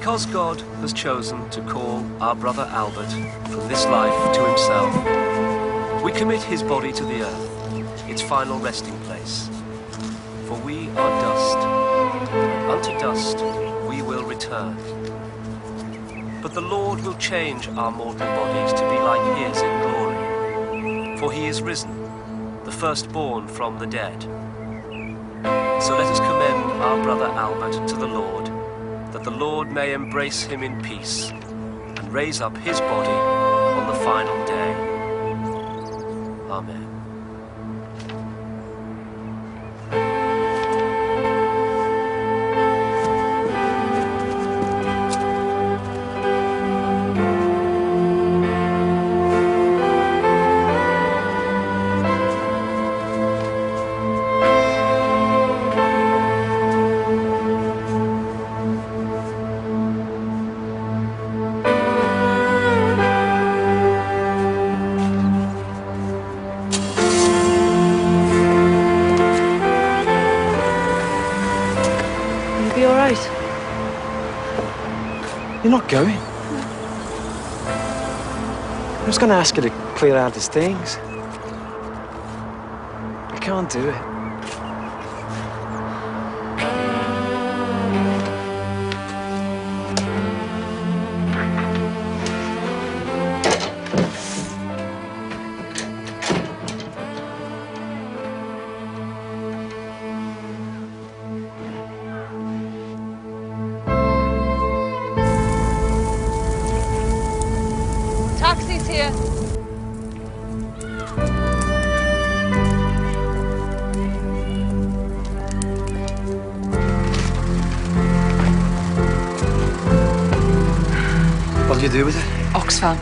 Because God has chosen to call our brother Albert from this life to himself, we commit his body to the earth, its final resting place. For we are dust, and unto dust we will return. But the Lord will change our mortal bodies to be like his in glory. For he is risen, the firstborn from the dead. So let us commend our brother Albert to the Lord, that the Lord may embrace him in peace and raise up his body on the final day. Amen. You're not going? I was going to ask you to clear out the stains. I can't do it. Taxi's here. What'll you do with it? Oxfam.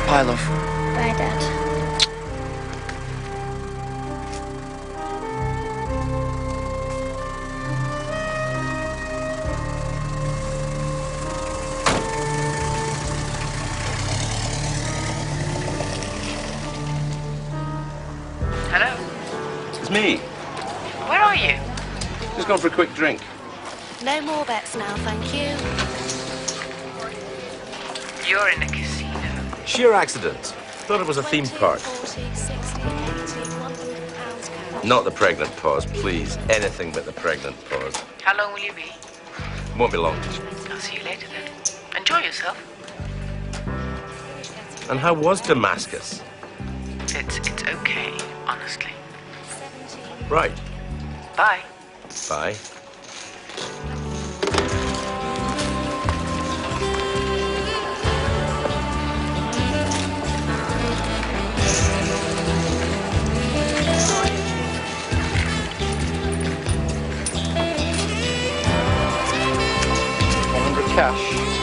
Bye, love. Bye, Dad. Hello? It's me. Where are you? Just gone for a quick drink. No more bets now, thank you. You're in a casino. Sheer accident. Thought it was a theme park. 40, 60, 80, £100 Not the pregnant pause, please. Anything but the pregnant pause. How long will you be? Won't be long. I'll see you later then. Enjoy yourself. And how was Damascus? It's okay, honestly. Right. Bye. Bye. Cash.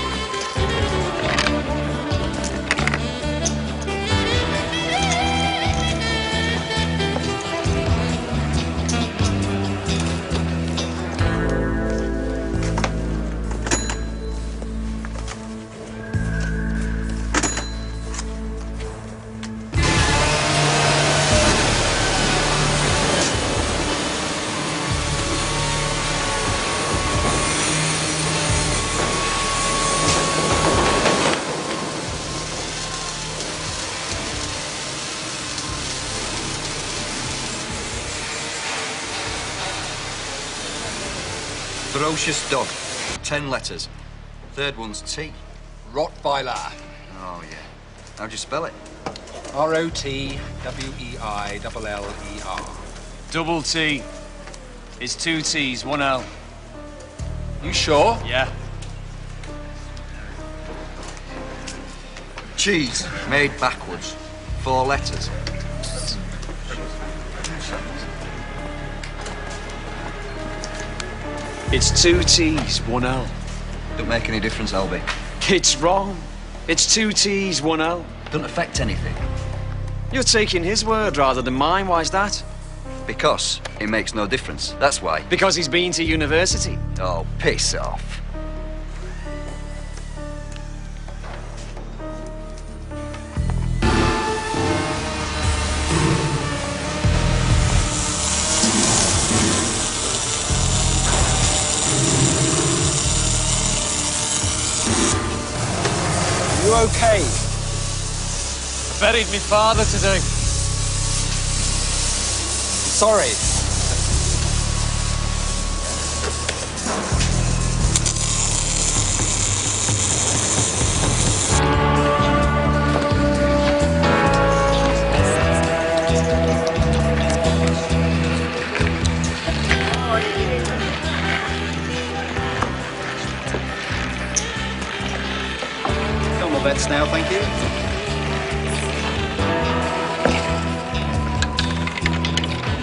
Ferocious dog. 10 letters. Third one's T. Rottweiler. Oh, yeah. How'd you spell it? Rottweiler. Double T. It's 2 T's, 1 L. You sure? Yeah. Cheese. Made backwards. 4 letters. It's 2 T's, 1 L. Don't make any difference, Albie. It's wrong. It's 2 T's, 1 L. Don't affect anything. You're taking his word rather than mine. Why's that? Because it makes no difference. That's why. Because he's been to university. Oh, piss off. okay? Buried me father today. Sorry. No more bets now, thank you.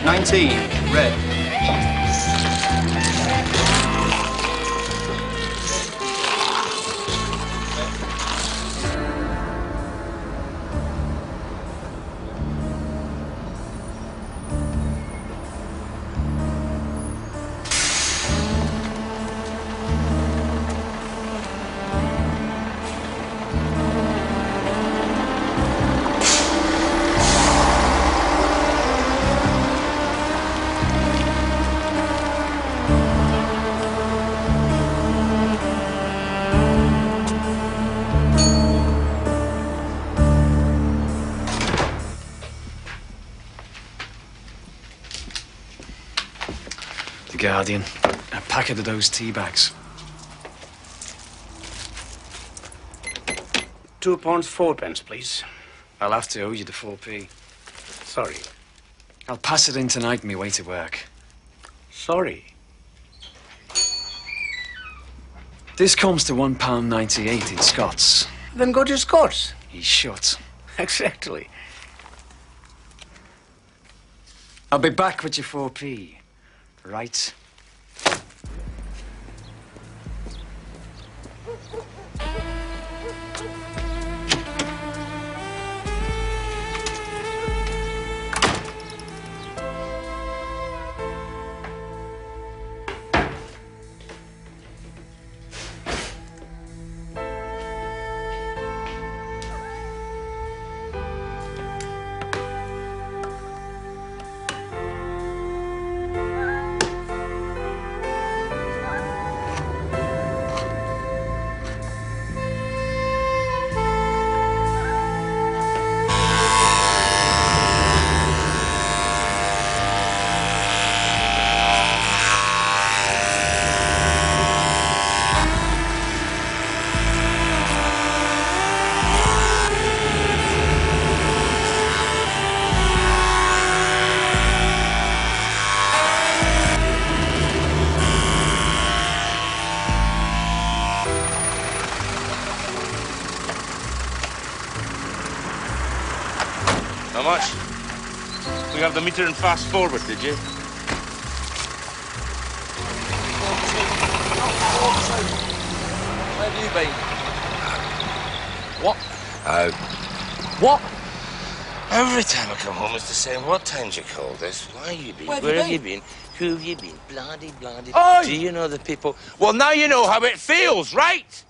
19, red. The Guardian. A packet of those tea bags. £2 4p, please. I'll have to owe you the 4p. Sorry. I'll pass it in tonight on my way to work. Sorry. This comes to £1.98 in Scots. Then go to Scots. He's shut. Exactly. I'll be back with your 4p. Right? How much? We have the meter and fast forward, did you? Where have you been? What? What? Every time I come home, it's the same. What time's you call this? Why you been? Where have you been? Who have you been? Bloody, bloody. Oi! Do you know the people? Well, now you know how it feels, right?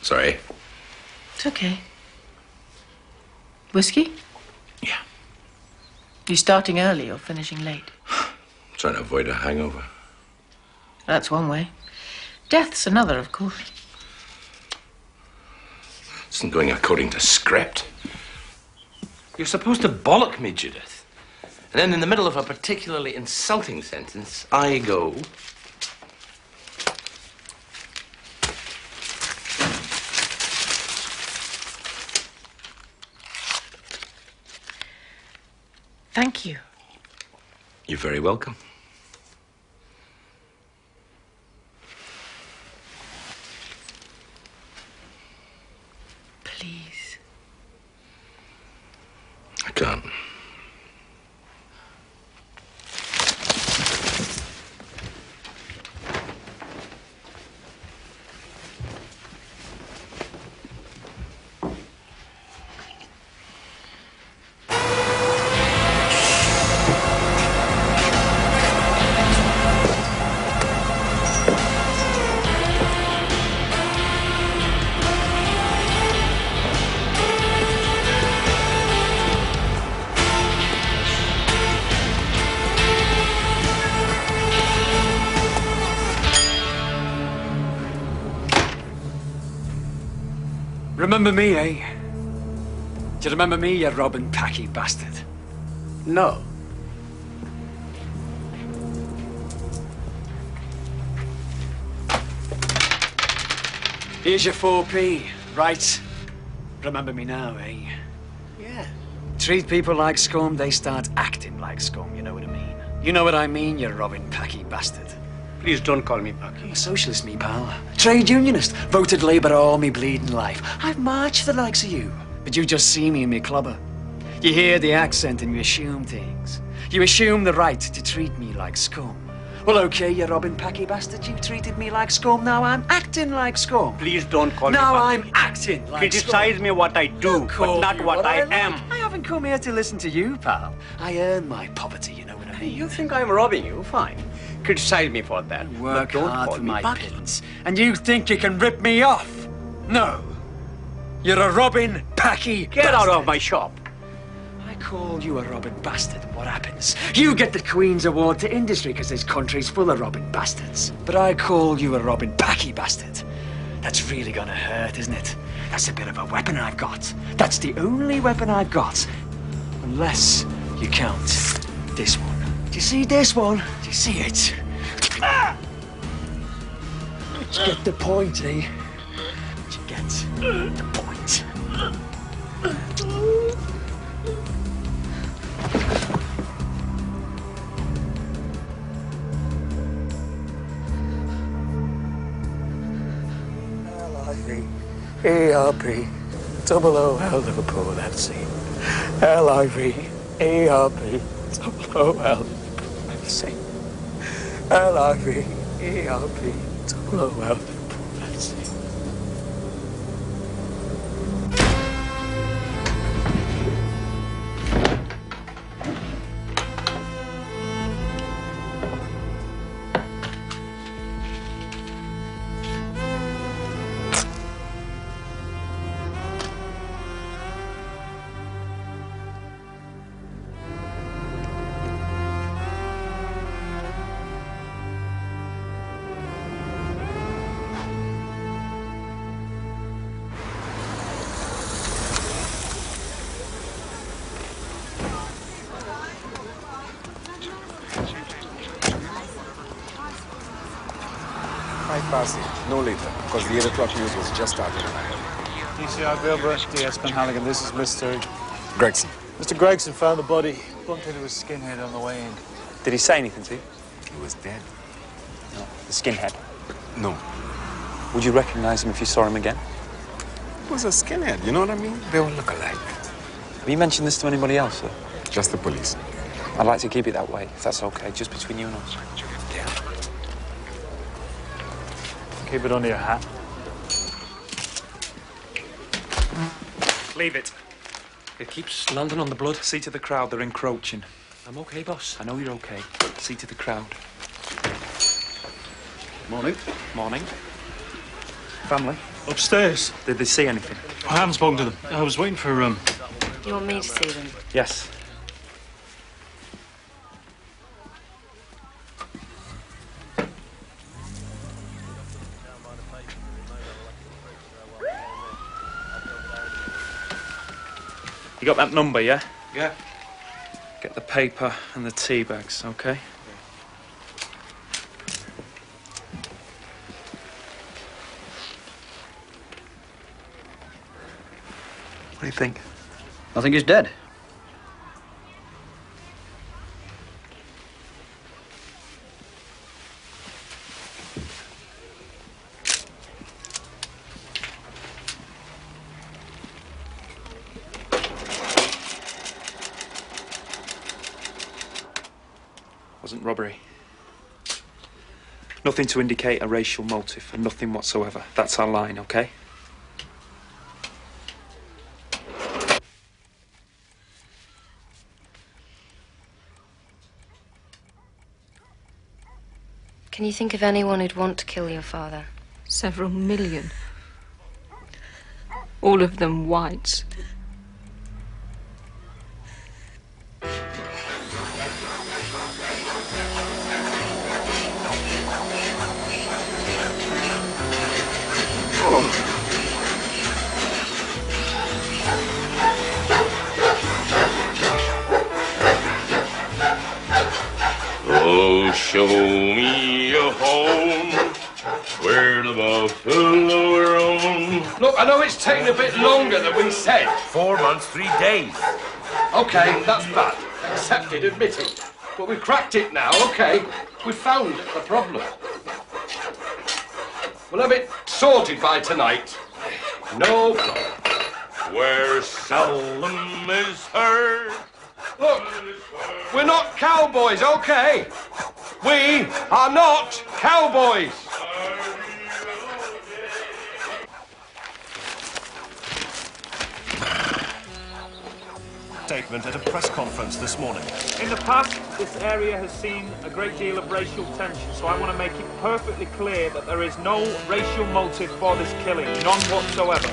Sorry. It's okay. Whiskey? Yeah. You starting early or finishing late? Trying to avoid a hangover. That's one way. Death's another, of course. Isn't going according to script. You're supposed to bollock me, Judith. And then in the middle of a particularly insulting sentence, I go... Thank you. You're very welcome. Please. I can't. Remember me, eh? Do you remember me, you Robin Packy bastard? No. Here's your 4p, right? Remember me now, eh? Yeah. Treat people like scum, they start acting like scum, you know what I mean? You know what I mean, you Robin Packy bastard. Please don't call me I'm Packy. a socialist, me pal. Trade unionist. Voted Labour all me bleeding life. I've marched the likes of you. But you just see me in me clubber. You hear the accent and you assume things. You assume the right to treat me like scum. Well, okay, you Robin Packy bastard. You treated me like scum. Now I'm acting like scum. Please don't call me Now Packy. I'm acting like Criticize scum. me what I do, but not what I am. I haven't come here to listen to you, pal. I earn my poverty, you know what I mean? You think I'm robbing you? Fine. Criticize me for that. Work but don't hard call for me my Packy. pittance, and you think you can rip me off? No. You're a Robin Packy Get bastard. out of my shop. I call you a Robin bastard, and what happens? You get the Queen's Award to industry because this country's full of Robin bastards. But I call you a Robin Packy bastard. That's really gonna hurt, isn't it? That's a bit of a weapon I've got. That's the only weapon I've got. Unless you count this one. Do you see this one? Do you see it? Ah! You get the point, eh? You get the point. L-I-V-E-R-P, double O-L, Liverpool, FC. L-I-V-E-R-P, double O-L, FC. L-I-V-E-R-P, double O-L, Liverpool, FC. No later, because the 8 o'clock news was just starting. DCI Bilborough, DS Penhaligon, this is Mr. Gregson. Mr. Gregson found the body bumped into a skinhead on the way in. Did he say anything to you? He was dead. No. The skinhead? No. Would you recognize him if you saw him again? He was a skinhead, you know what I mean? They all look alike. Have you mentioned this to anybody else, sir? Just the police. I'd like to keep it that way, if that's okay, just between you and us. Keep it under your hat. Leave it. It keeps landing on the blood. See to the crowd, they're encroaching. I'm okay, boss. I know you're okay. See to the crowd. Morning. Morning. Family? Upstairs. Did they see anything? I haven't spoken to them. I was waiting for, You want me to see them? Yes. You got that number, yeah? Yeah. Get the paper and the tea bags, okay? What do you think? I think he's dead. Wasn't robbery. Nothing to indicate a racial motive, and nothing whatsoever. That's our line, okay? Can you think of anyone who'd want to kill your father? Several million. All of them whites. Oh, show me a home where the buffalo roam. Look, I know it's taken a bit longer than we said. 4 months, 3 days. Okay, that's bad. Accepted, admitted. But we've cracked it now, okay? We've found the problem. We'll have it sorted by tonight. No problem. Where seldom is heard. Look, we're not cowboys, okay? We are not cowboys. Statement at a press conference this morning. In the past, this area has seen a great deal of racial tension, so I want to make it perfectly clear that there is no racial motive for this killing, none whatsoever.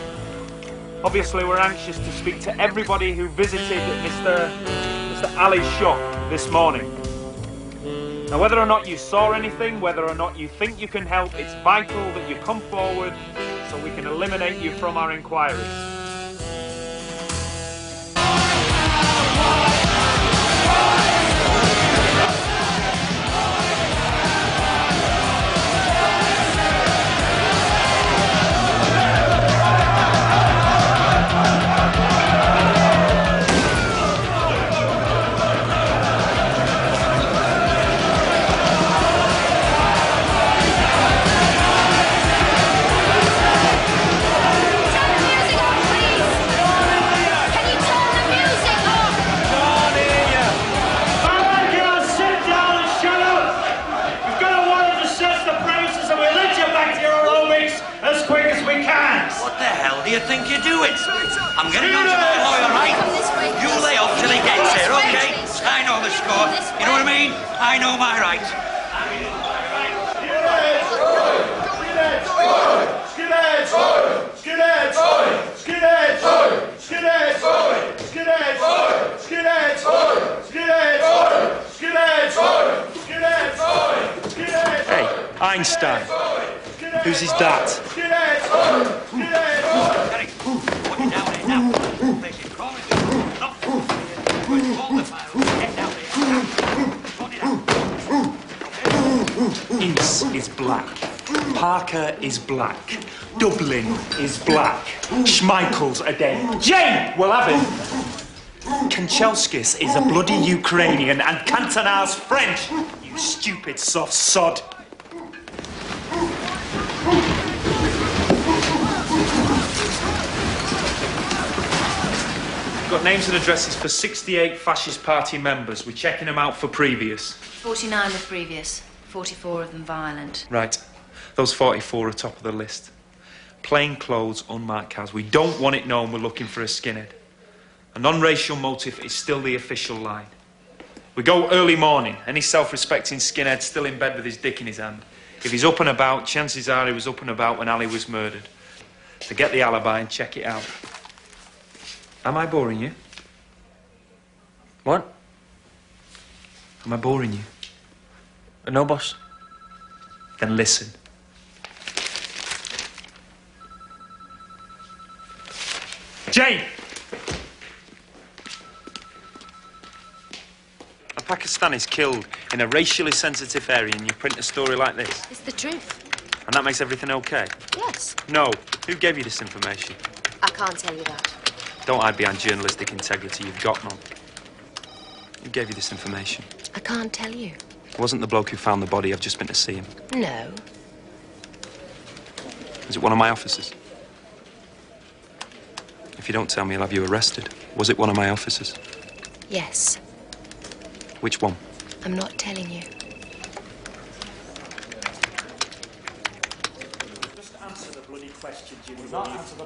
Obviously, we're anxious to speak to everybody who visited Mr. Ali's shop this morning. Now, whether or not you saw anything, whether or not you think you can help, it's vital that you come forward so we can eliminate you from our inquiries. What do you think you're doing? I'm getting on to my lawyer, right? You lay off till he gets here, okay? I know the score. You know what I mean? I know my rights. Hey, Einstein. Who's his dad? Ince is black. Parker is black. Dublin is black. Schmeichel's a dead. Jane will have him. Kanchelskis is a bloody Ukrainian and Cantonar's French. You stupid soft sod. We've got names and addresses for 68 Fascist Party members. We're checking them out for previous. 49 were previous, 44 of them violent. Right. Those 44 are top of the list. Plain clothes, unmarked cars. We don't want it known we're looking for a skinhead. A non-racial motive is still the official line. We go early morning. Any self-respecting skinhead still in bed with his dick in his hand. If he's up and about, chances are he was up and about when Ali was murdered. To get the alibi and check it out. Am I boring you? What? Am I boring you? No, boss. Then listen. Jane! A Pakistani's killed in a racially sensitive area and you print a story like this. It's the truth. And that makes everything okay? Yes. No. Who gave you this information? I can't tell you that. Don't hide behind journalistic integrity. You've got none. Who gave you this information? I can't tell you. It wasn't the bloke who found the body. I've just been to see him. No. Is it one of my officers? If you don't tell me, I'll have you arrested. Was it one of my officers? Yes. Which one? I'm not telling you. Just answer the bloody question, Jimmy.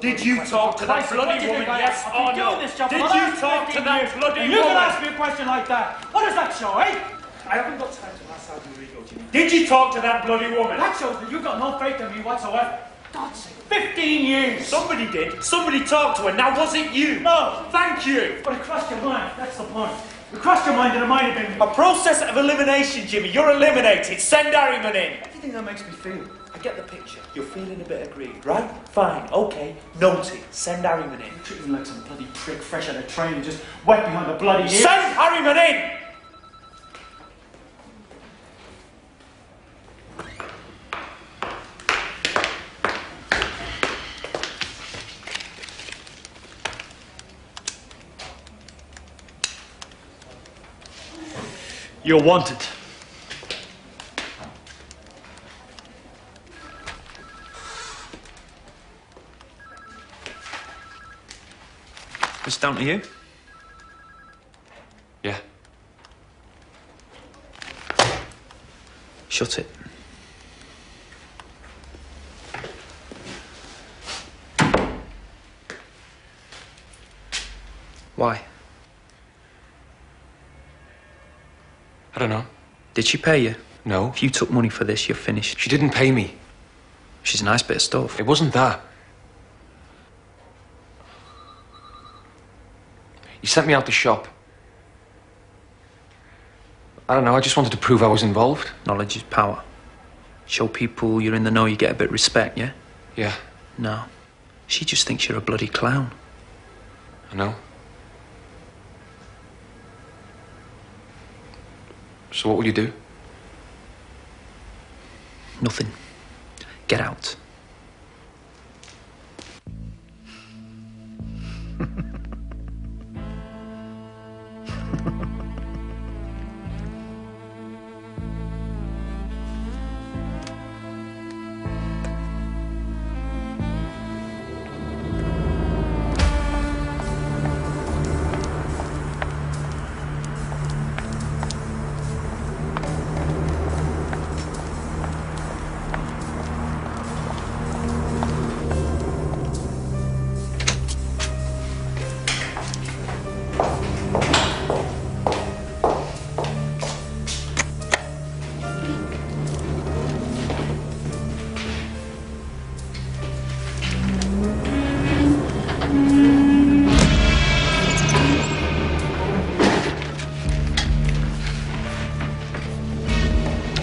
Did you talk to that bloody woman, yes or no? Did you talk to that bloody woman? You can ask me a question like that. What does that show, eh? I haven't got time to massage your ego, Jimmy. Did you talk to that bloody woman? That shows that you've got no faith in me whatsoever. God's sake, 15 years! Somebody did. Somebody talked to her. Now, was it you? No. Thank you. But it crossed your mind. That's the point. It crossed your mind that it might have been... A process of elimination, Jimmy. You're eliminated. Send Harriman in. Everything that makes me feel. I get the picture. You're feeling a bit aggrieved, right? Fine. Okay. Noted. Send Harriman in. You treat me like some bloody prick fresh out of training, just wet behind the bloody ears. Send Harriman in! You're wanted. It's down to you. Yeah. Shut it. Why? I don't know. Did she pay you? No. If you took money for this, you're finished. She didn't pay me. She's a nice bit of stuff. It wasn't that. You sent me out to shop. I don't know, I just wanted to prove I was involved. Knowledge is power. Show people you're in the know, you get a bit of respect, yeah? Yeah. No. She just thinks you're a bloody clown. I know. So what will you do? Nothing. Get out.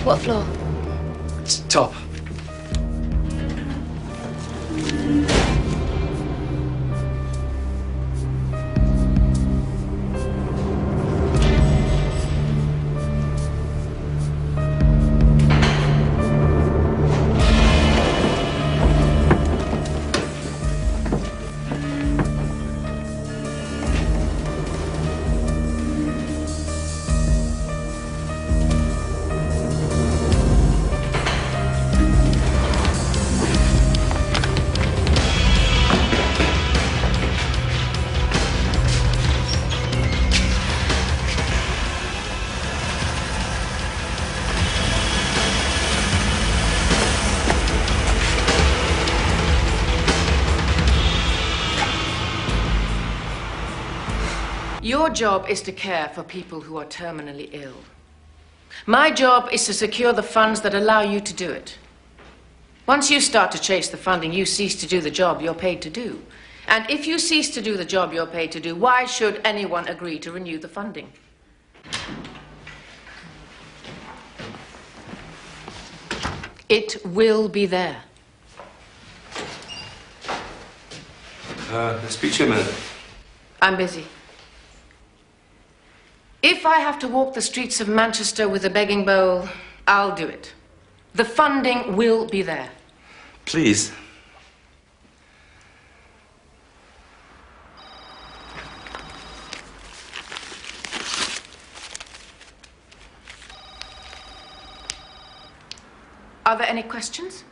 What floor? It's top. Your job is to care for people who are terminally ill. My job is to secure the funds that allow you to do it. Once you start to chase the funding, you cease to do the job you're paid to do. And if you cease to do the job you're paid to do, why should anyone agree to renew the funding? It will be there. Speak to you a minute. I'm busy. If I have to walk the streets of Manchester with a begging bowl, I'll do it. The funding will be there. Please. Are there any questions?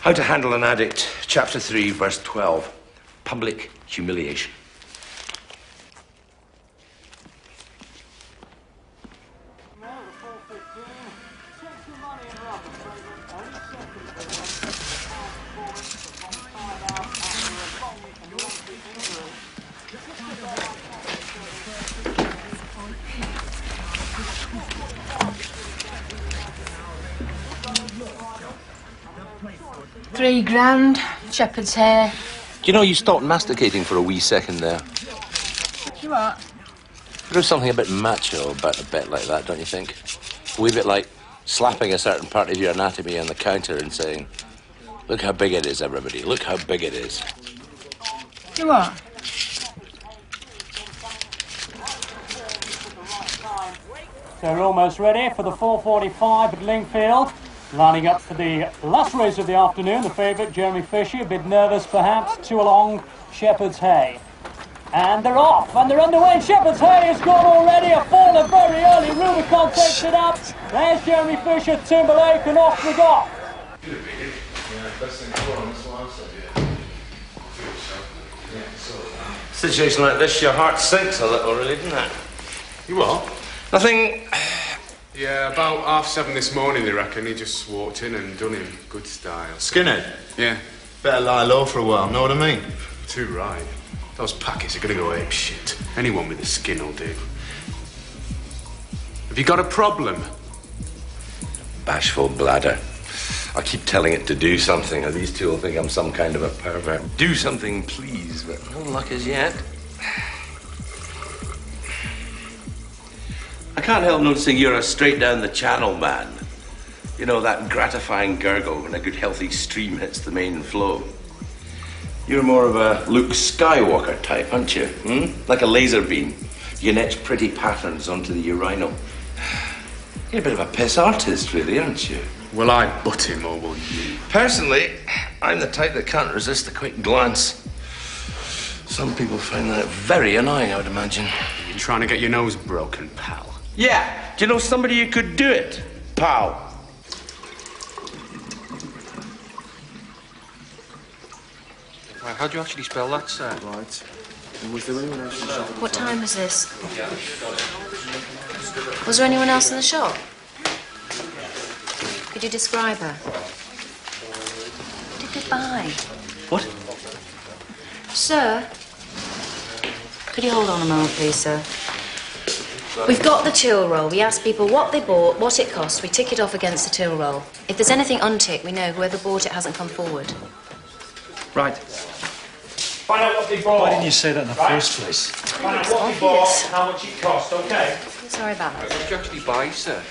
How to handle an addict, chapter 3, verse 12. Public humiliation. £3 grand, shepherd's hair. You know, you stopped masticating for a wee second there. You what? There's something a bit macho about a bit like that, don't you think? A wee bit like slapping a certain part of your anatomy on the counter and saying, "Look how big it is, everybody. Look how big it is." You what? So we're almost ready for the 4:45 at Lingfield. Lining up for the last race of the afternoon, the favourite, Jeremy Fisher, a bit nervous perhaps, 2 along, Shepherd's Hay. And they're off, and they're underway. Shepherd's Hay has gone already, a faller very early. Rubicon takes it up. There's Jeremy Fisher, Timberlake, and off we go. Situation like this, your heart sinks a little, really, doesn't it? You what? Nothing. Yeah, about 7:30 this morning, they reckon. He just walked in and done him. Good style. Skinhead? Yeah. Better lie low for a while, know what I mean? Too right. Those packets are gonna go ape shit. Anyone with a skin will do. Have you got a problem? Bashful bladder. I keep telling it to do something, or these two will think I'm some kind of a pervert. Do something, please, but no luck as yet. I can't help noticing you're a straight down the channel man. You know, that gratifying gurgle when a good healthy stream hits the main flow. You're more of a Luke Skywalker type, aren't you? Like a laser beam. You can etch pretty patterns onto the urinal. You're a bit of a piss artist, really, aren't you? Will I butt him or will you? Personally, I'm the type that can't resist a quick glance. Some people find that very annoying, I would imagine. You're trying to get your nose broken, pal. Yeah. Do you know somebody who could do it, pal? Right, how do you actually spell that, sir? Right. And was there anyone else in the shop? What time was this? Was there anyone else in the shop? Could you describe her? What did they buy? What? Sir? Could you hold on a moment, please, sir? We've got the till roll. We ask people what they bought, what it cost. We tick it off against the till roll. If there's anything unticked, we know whoever bought it hasn't come forward. Right. Find out what they bought. Why didn't you say that in the first place? Find out what they bought, how much it cost, okay? Sorry about that. What did you actually buy, sir?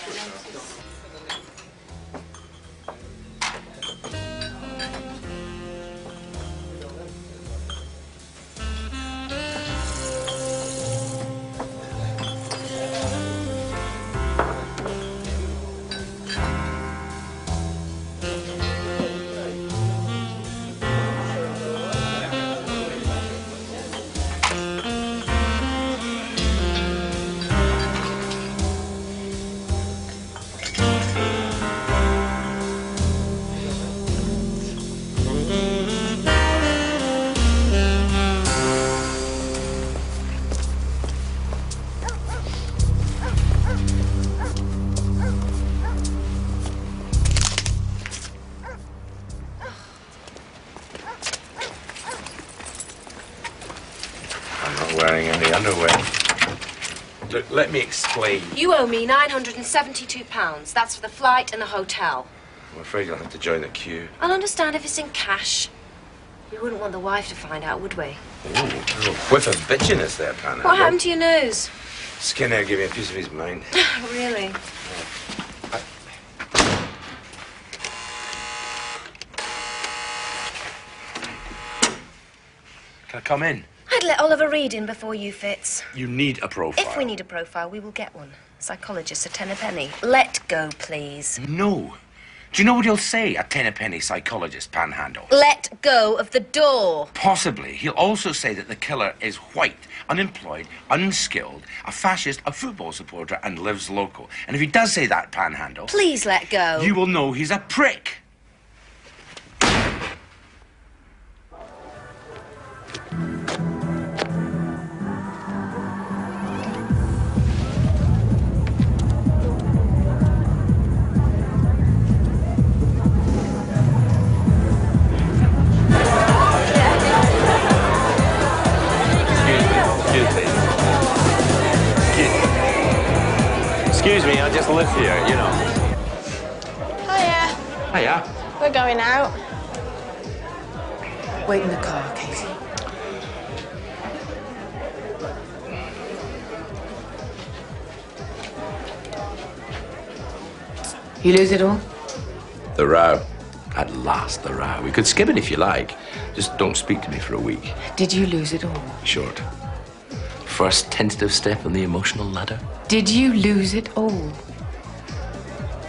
Wearing any underwear. Look, let me explain. You owe me £972. That's for the flight and the hotel. I'm afraid you'll have to join the queue. I'll understand if it's in cash. We wouldn't want the wife to find out, would we? Ooh, a little whiff of bitchiness there, Panhandle. What happened to your nose? Skinner gave me a piece of his mind. Really? Can I come in? I'd let Oliver read in before you, Fitz. You need a profile. If we need a profile, we will get one. Psychologist, a tenner penny. Let go, please. No. Do you know what he'll say, a tenner penny psychologist, Panhandle? Let go of the door. Possibly. He'll also say that the killer is white, unemployed, unskilled, a fascist, a football supporter, and lives local. And if he does say that, Panhandle... Please let go. You will know he's a prick. Excuse me, I just live here, you know. Hiya. Hiya. We're going out. Wait in the car, Katie. You lose it all? The row. At last, the row. We could skip it if you like. Just don't speak to me for a week. Did you lose it all? Short. first tentative step on the emotional ladder? Did you lose it all?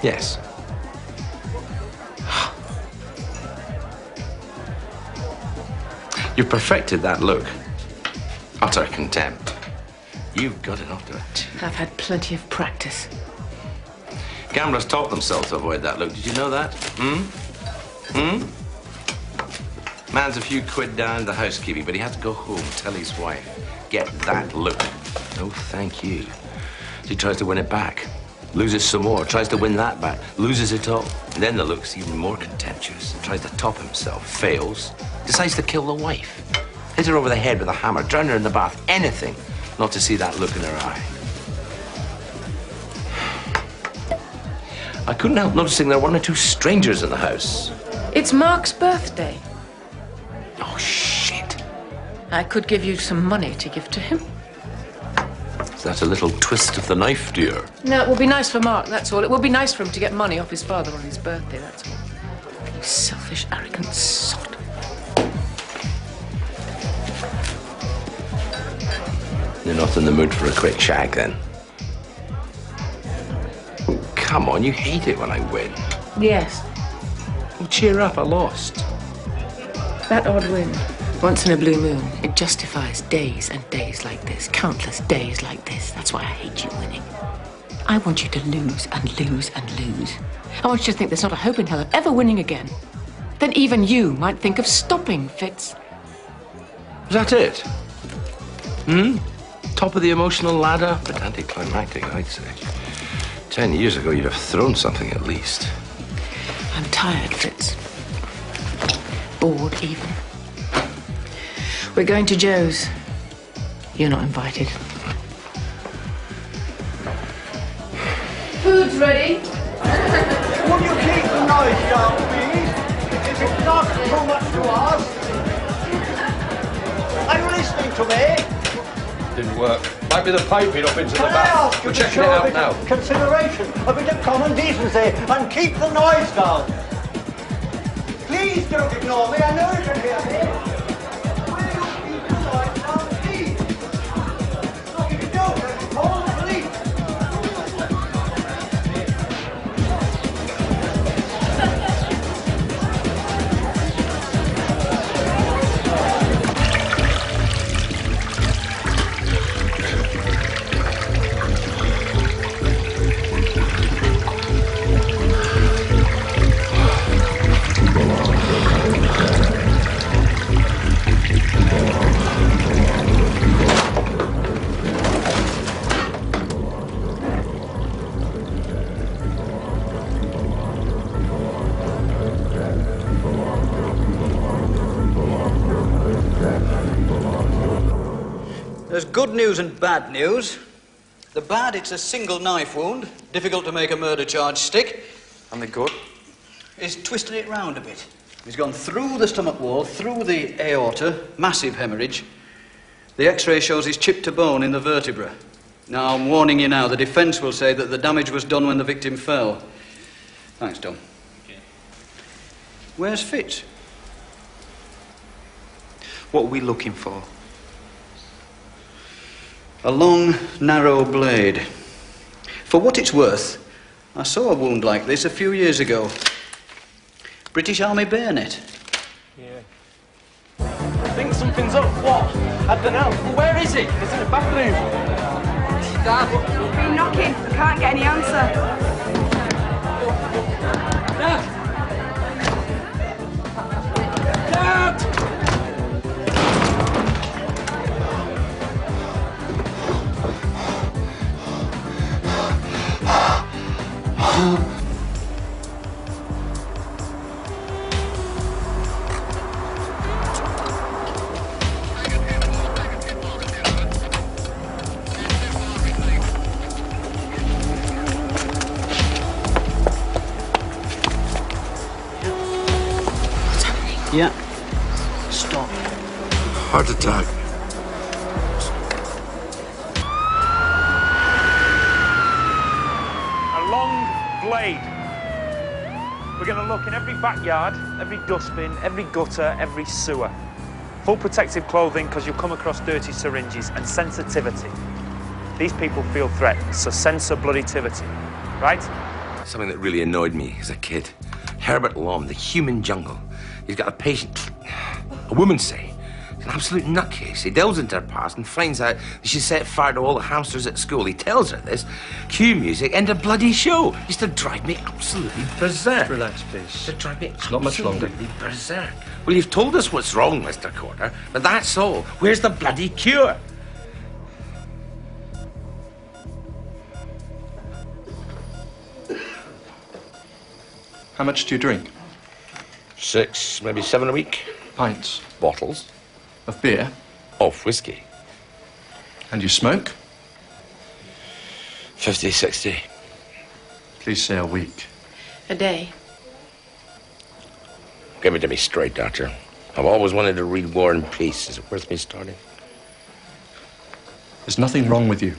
Yes. You've perfected that look. Utter contempt. You've got it off to a T. I've had plenty of practice. Gamblers taught themselves to avoid that look. Did you know that? Man's a few quid down the housekeeping, but he had to go home, tell his wife, get that look. No, thank you. So he tries to win it back. Loses some more, tries to win that back, loses it all. And then the look's even more contemptuous. Tries to top himself, fails, decides to kill the wife. Hit her over the head with a hammer, drown her in the bath, anything, not to see that look in her eye. I couldn't help noticing there were one or two strangers in the house. It's Mark's birthday. Oh, shit. I could give you some money to give to him. Is that a little twist of the knife, dear? No, it will be nice for Mark, that's all. It will be nice for him to get money off his father on his birthday, that's all. You selfish, arrogant sod. You're not in the mood for a quick shag, then? Oh, come on, you hate it when I win. Yes. Well, cheer up, I lost. That odd win, once in a blue moon, it justifies days and days like this, countless days like this. That's why I hate you winning. I want you to lose and lose and lose. I want you to think there's not a hope in hell of ever winning again. Then even you might think of stopping, Fitz. Is that it? Top of the emotional ladder, but anticlimactic, I'd say. 10 years ago, you'd have thrown something at least. I'm tired, Fitz. Bored, even. We're going to Joe's. You're not invited. Food's ready. Would you keep the noise down, please? If it's not too much to ask. Are you listening to me? Didn't work. Might be the piping up into the Can I bath. ask you We're to checking it show a out bit now. of consideration, a bit of common decency, and keep the noise down? Please don't ignore me. I know you can hear me. Will you keep the noise down, please? Look, if you don't, I can call the police. There's good news and bad news. The bad, it's a single knife wound, difficult to make a murder charge stick. And the good? He's twisted it round a bit. He's gone through the stomach wall, through the aorta, massive hemorrhage. The X-ray shows he's chipped a bone in the vertebra. Now, I'm warning you now, the defence will say that the damage was done when the victim fell. Thanks, Tom. Okay. Where's Fitz? What are we looking for? A long, narrow blade. For what it's worth, I saw a wound like this a few years ago. British Army bayonet. Yeah. I think something's up. What? I don't know. Where is he? He's in the bathroom. Dad. We've been knocking. We can't get any answer. Dad! Dad! Yeah. Stop. Heart attack. A long blade. We're going to look in every backyard, every dustbin, every gutter, every sewer. Full protective clothing because you'll come across dirty syringes, and sensitivity. These people feel threatened, so sensibility, right? Something that really annoyed me as a kid. Herbert Lom, the human jungle. He's got a patient, a woman say. He's an absolute nutcase. He delves into her past and finds out that she set fire to all the hamsters at school. He tells her this. Cue music, end of bloody show. He used to drive me absolutely berserk. Relax, please. To drive me It's not much longer. absolutely berserk. Well, you've told us what's wrong, Mr. Corder, but that's all. Where's the bloody cure? How much do you drink? 6, maybe 7 a week. Pints. Bottles. Of beer? Of whiskey. And you smoke? 50, 60. Please say a week. A day. Give it to me straight, Doctor. I've always wanted to read War and Peace. Is it worth me starting? There's nothing wrong with you.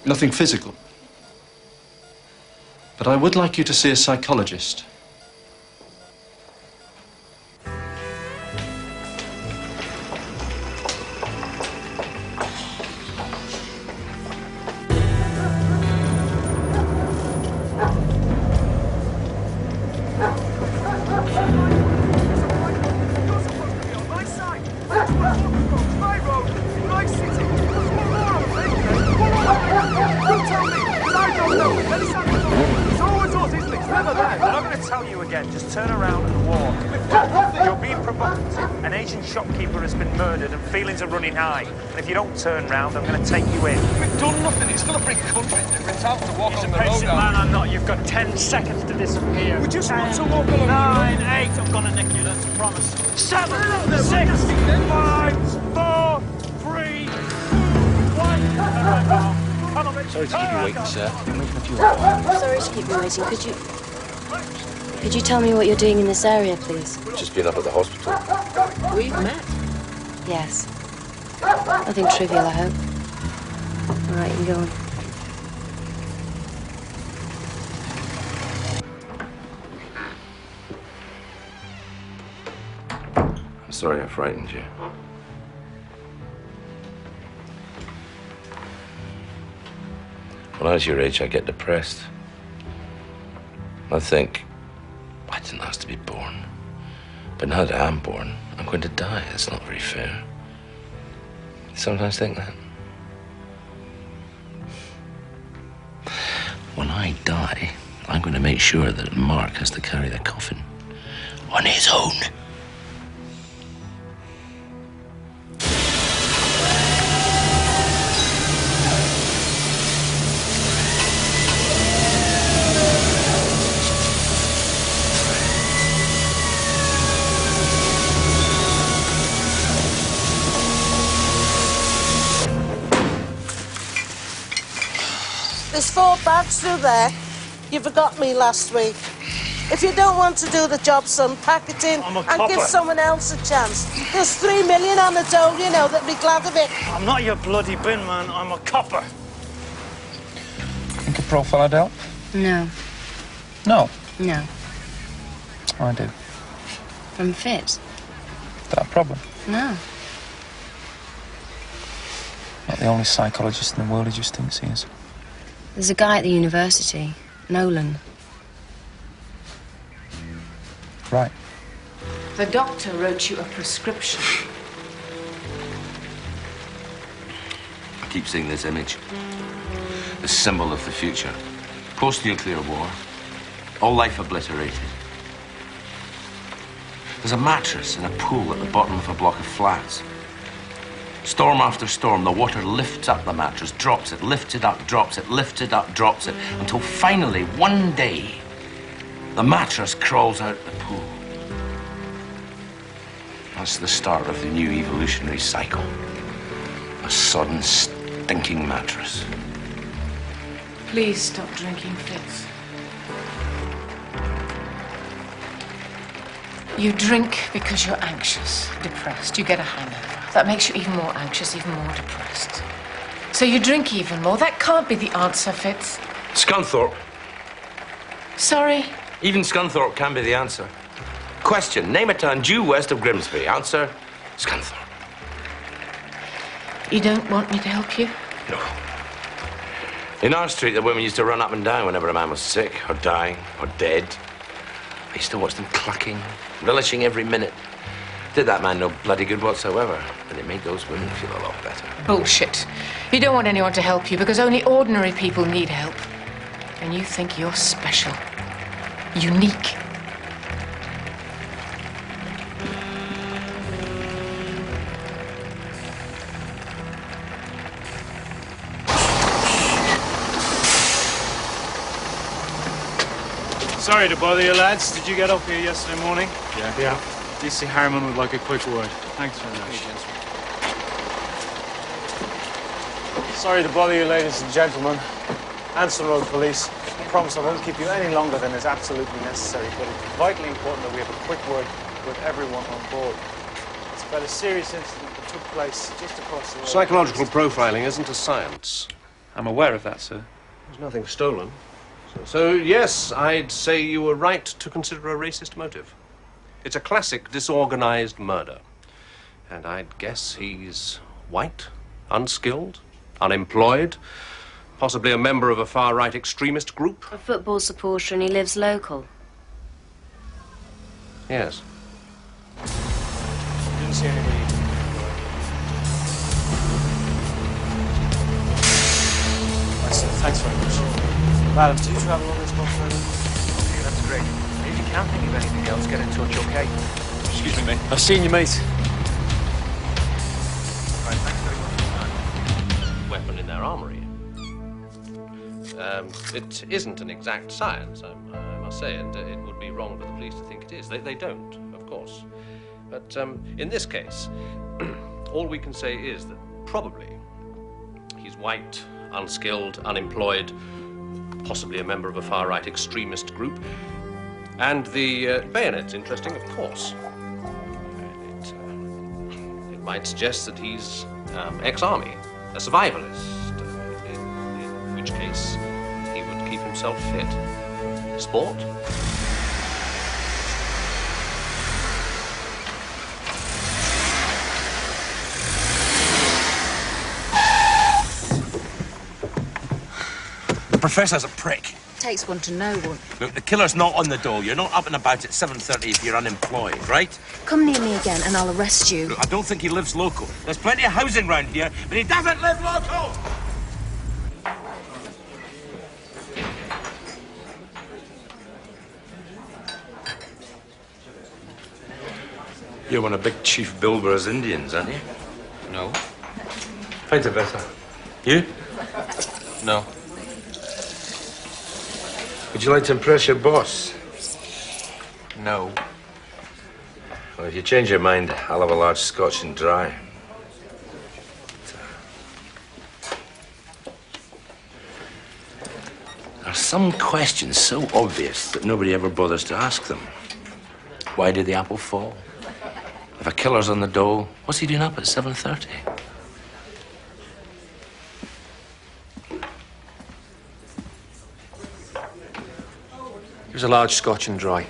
Nothing physical. But I would like you to see a psychologist. I'm going to tell you again, just turn around and walk. You're being provocative. An Asian shopkeeper has been murdered and feelings are running high. And if you don't turn round, I'm going to take you in. We've done nothing. It's still a big country. It's out to walk He's on a the road. patient man, I'm not. You've got 10 seconds to disappear. We just want to walk along. 9, 8, I'm going to nick you, that's a promise. 7, 6, 5, 4, 3, 1. Sorry to keep you waiting, sir. I'm making a few Sorry to keep you waiting. Could you tell me what you're doing in this area, please? Just been up at the hospital. We've met. Yes. Nothing trivial, I hope. All right, you can go on. I'm sorry I frightened you. When I was your age, I get depressed. I think, I didn't ask to be born. But now that I'm born, I'm going to die. It's not very fair. You sometimes think that. When I die, I'm going to make sure that Mark has to carry the coffin on his own. There's 4 bags through there. You forgot me last week. If you don't want to do the job, son, pack it in and give someone else a chance. There's 3 million on the dole, you know, that'd be glad of it. I'm not your bloody bin man, I'm a copper. Think a profile I'd help? No. No. No. I do. From Fitz? Is that a problem? No. Not the only psychologist in the world who just thinks he is. There's a guy at the university, Nolan. Right. The doctor wrote you a prescription. I keep seeing this image. The symbol of the future. Post-nuclear war. All life obliterated. There's a mattress in a pool at the bottom of a block of flats. Storm after storm, the water lifts up the mattress, drops it, lifts it up, drops it, lifts it up, drops it, until finally, one day, the mattress crawls out the pool. That's the start of the new evolutionary cycle. A sodden, stinking mattress. Please stop drinking, Fitz. You drink because you're anxious, depressed. You get a hangover. That makes you even more anxious, even more depressed. So you drink even more. That can't be the answer, Fitz. Scunthorpe. Sorry? Even Scunthorpe can be the answer. Question, name a town due west of Grimsby. Answer, Scunthorpe. You don't want me to help you? No. In our street, the women used to run up and down whenever a man was sick, or dying, or dead. I used to watch them clucking, relishing every minute. Did that man no bloody good whatsoever, and it made those women feel a lot better. Bullshit. You don't want anyone to help you because only ordinary people need help. And you think you're special. Unique. Sorry to bother you, lads. Did you get up here yesterday morning? Yeah. DC Harriman would like a quick word. Thanks very much. Sorry to bother you, ladies and gentlemen. Ansel Road Police. I promise I won't keep you any longer than is absolutely necessary, but it's vitally important that we have a quick word with everyone on board. It's about a serious incident that took place just across the road. Psychological profiling isn't a science. I'm aware of that, sir. There's nothing stolen. So, yes, I'd say you were right to consider a racist motive. It's a classic disorganized murder. And I'd guess he's white, unskilled, unemployed, possibly a member of a far-right extremist group. A football supporter, and he lives local. Yes. Didn't see anybody. Thanks very much. Madam, do you travel on this bus further? Okay, that's great. If you can't think of anything else, get in touch, okay? Excuse me, mate. I've seen you, mate. Right, thanks very much. Weapon in their armory. It isn't an exact science, I must say, and it would be wrong for the police to think it is. They don't, of course. But in this case, all we can say is that probably he's white, unskilled, unemployed, possibly a member of a far-right extremist group. And the bayonet's interesting, of course. It might suggest that he's ex-army, a survivalist, in which case he would keep himself fit. Sport? The professor's a prick. Takes one to know one. Look, the killer's not on the dole. You're not up and about at 7:30 if you're unemployed, right? Come near me again and I'll arrest you. Look, I don't think he lives local. There's plenty of housing round here, but he doesn't live local! You're one of Big Chief Bilborough's Indians, aren't you? No. Paint it better. You? No. Would you like to impress your boss? No. Well, if you change your mind, I'll have a large Scotch and dry. There are some questions so obvious that nobody ever bothers to ask them. Why did the apple fall? If a killer's on the dole, what's he doing up at 7:30? Here's a large Scotch and dry.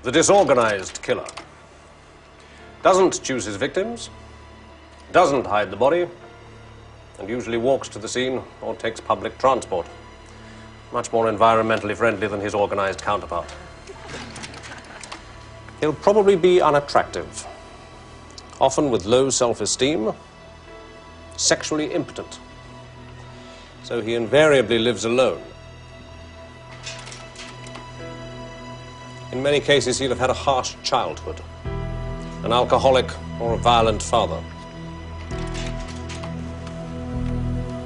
The disorganized killer doesn't choose his victims, doesn't hide the body, and usually walks to the scene or takes public transport. Much more environmentally friendly than his organized counterpart. He'll probably be unattractive, often with low self-esteem, sexually impotent. So he invariably lives alone. In many cases, he'll have had a harsh childhood, an alcoholic or a violent father.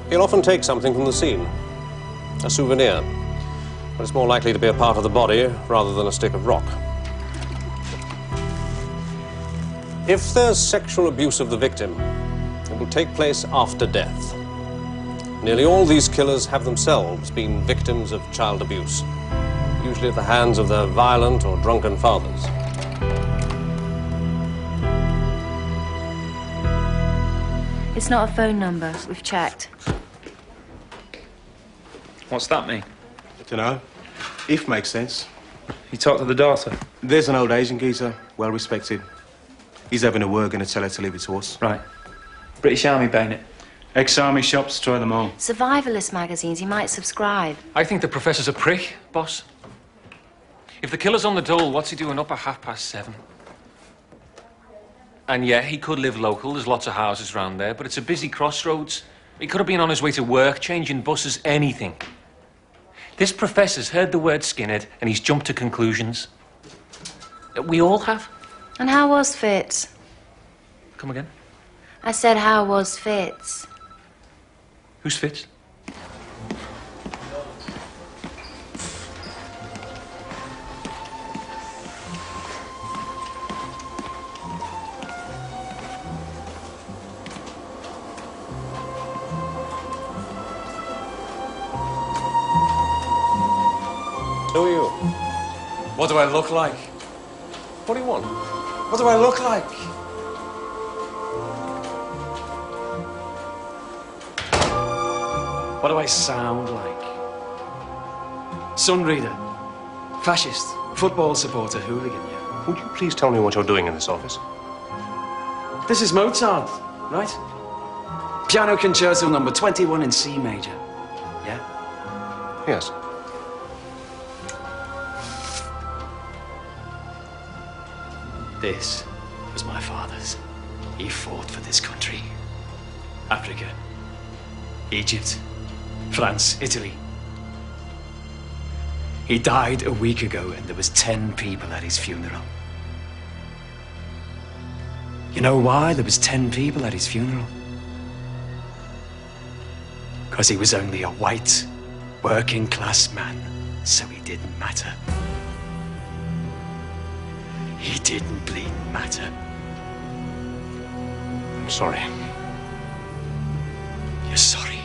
He'll often take something from the scene, a souvenir, but it's more likely to be a part of the body rather than a stick of rock. If there's sexual abuse of the victim, it will take place after death. Nearly all these killers have themselves been victims of child abuse, usually at the hands of their violent or drunken fathers. It's not a phone number. We've checked. What's that mean? Dunno. If makes sense. You talked to the daughter? There's an old Asian geezer, well respected. He's having a word, going to tell her to leave it to us. Right. British Army bayonet. Ex-army shops, try them all. Survivalist magazines, you might subscribe. I think the professor's a prick, boss. If the killer's on the dole, what's he doing up at 7:30? And yeah, he could live local. There's lots of houses round there, but it's a busy crossroads. He could have been on his way to work, changing buses, anything. This professor's heard the word skinhead, and he's jumped to conclusions. We all have. And how was Fitz? Come again? I said, how was Fitz? Who's Fitz? Who are you? What do I look like? What do you want? What do I look like? What do I sound like? Sun reader, fascist, football supporter, hooligan, yeah. Would you please tell me what you're doing in this office? This is Mozart, right? Piano Concerto number 21 in C major, yeah? Yes. This was my father's. He fought for this country. Africa, Egypt, France, Italy. He died a week ago and there was 10 people at his funeral. You know why there was 10 people at his funeral? Because he was only a white, working class man, so he didn't matter. He didn't bleed matter. I'm sorry. You're sorry?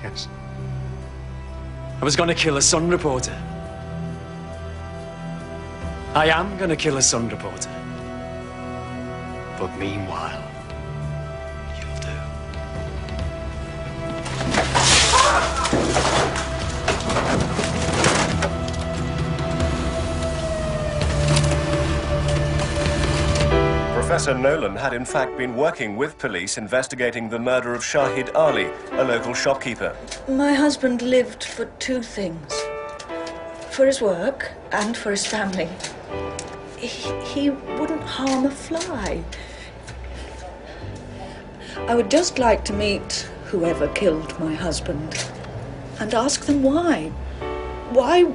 Yes. I was gonna kill a Sun reporter. I am gonna kill a Sun reporter. But meanwhile, you'll do. Professor Nolan had in fact been working with police investigating the murder of Shahid Ali, a local shopkeeper. My husband lived for two things. For his work and for his family. He wouldn't harm a fly. I would just like to meet whoever killed my husband and ask them why. Why?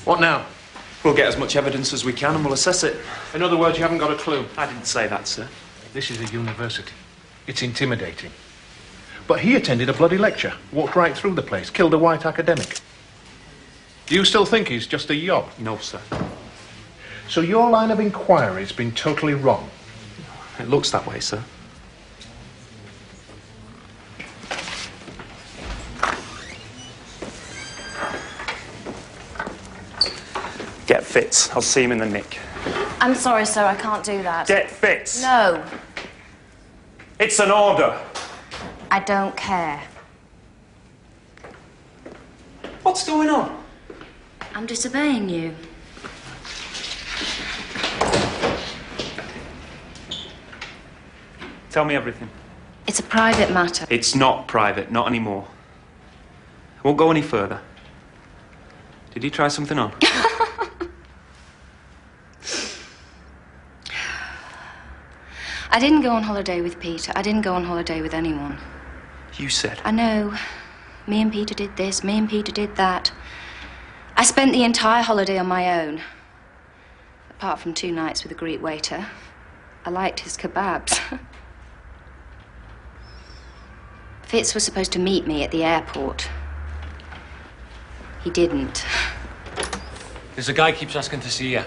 What now? We'll get as much evidence as we can and we'll assess it. In other words, you haven't got a clue. I didn't say that, sir. This is a university. It's intimidating. But he attended a bloody lecture, walked right through the place, killed a white academic. Do you still think he's just a yob? No, sir. So your line of inquiry's been totally wrong? It looks that way, sir. Get Fitz. I'll see him in the nick. I'm sorry, sir, I can't do that. Get Fitz. No. It's an order. I don't care. What's going on? I'm disobeying you. Tell me everything. It's a private matter. It's not private, not anymore. I won't go any further. Did you try something on? I didn't go on holiday with Peter. I didn't go on holiday with anyone. You said. I know. Me and Peter did this, me and Peter did that. I spent the entire holiday on my own. Apart from 2 nights with a Greek waiter. I liked his kebabs. Fitz was supposed to meet me at the airport. He didn't. There's a guy keeps asking to see you.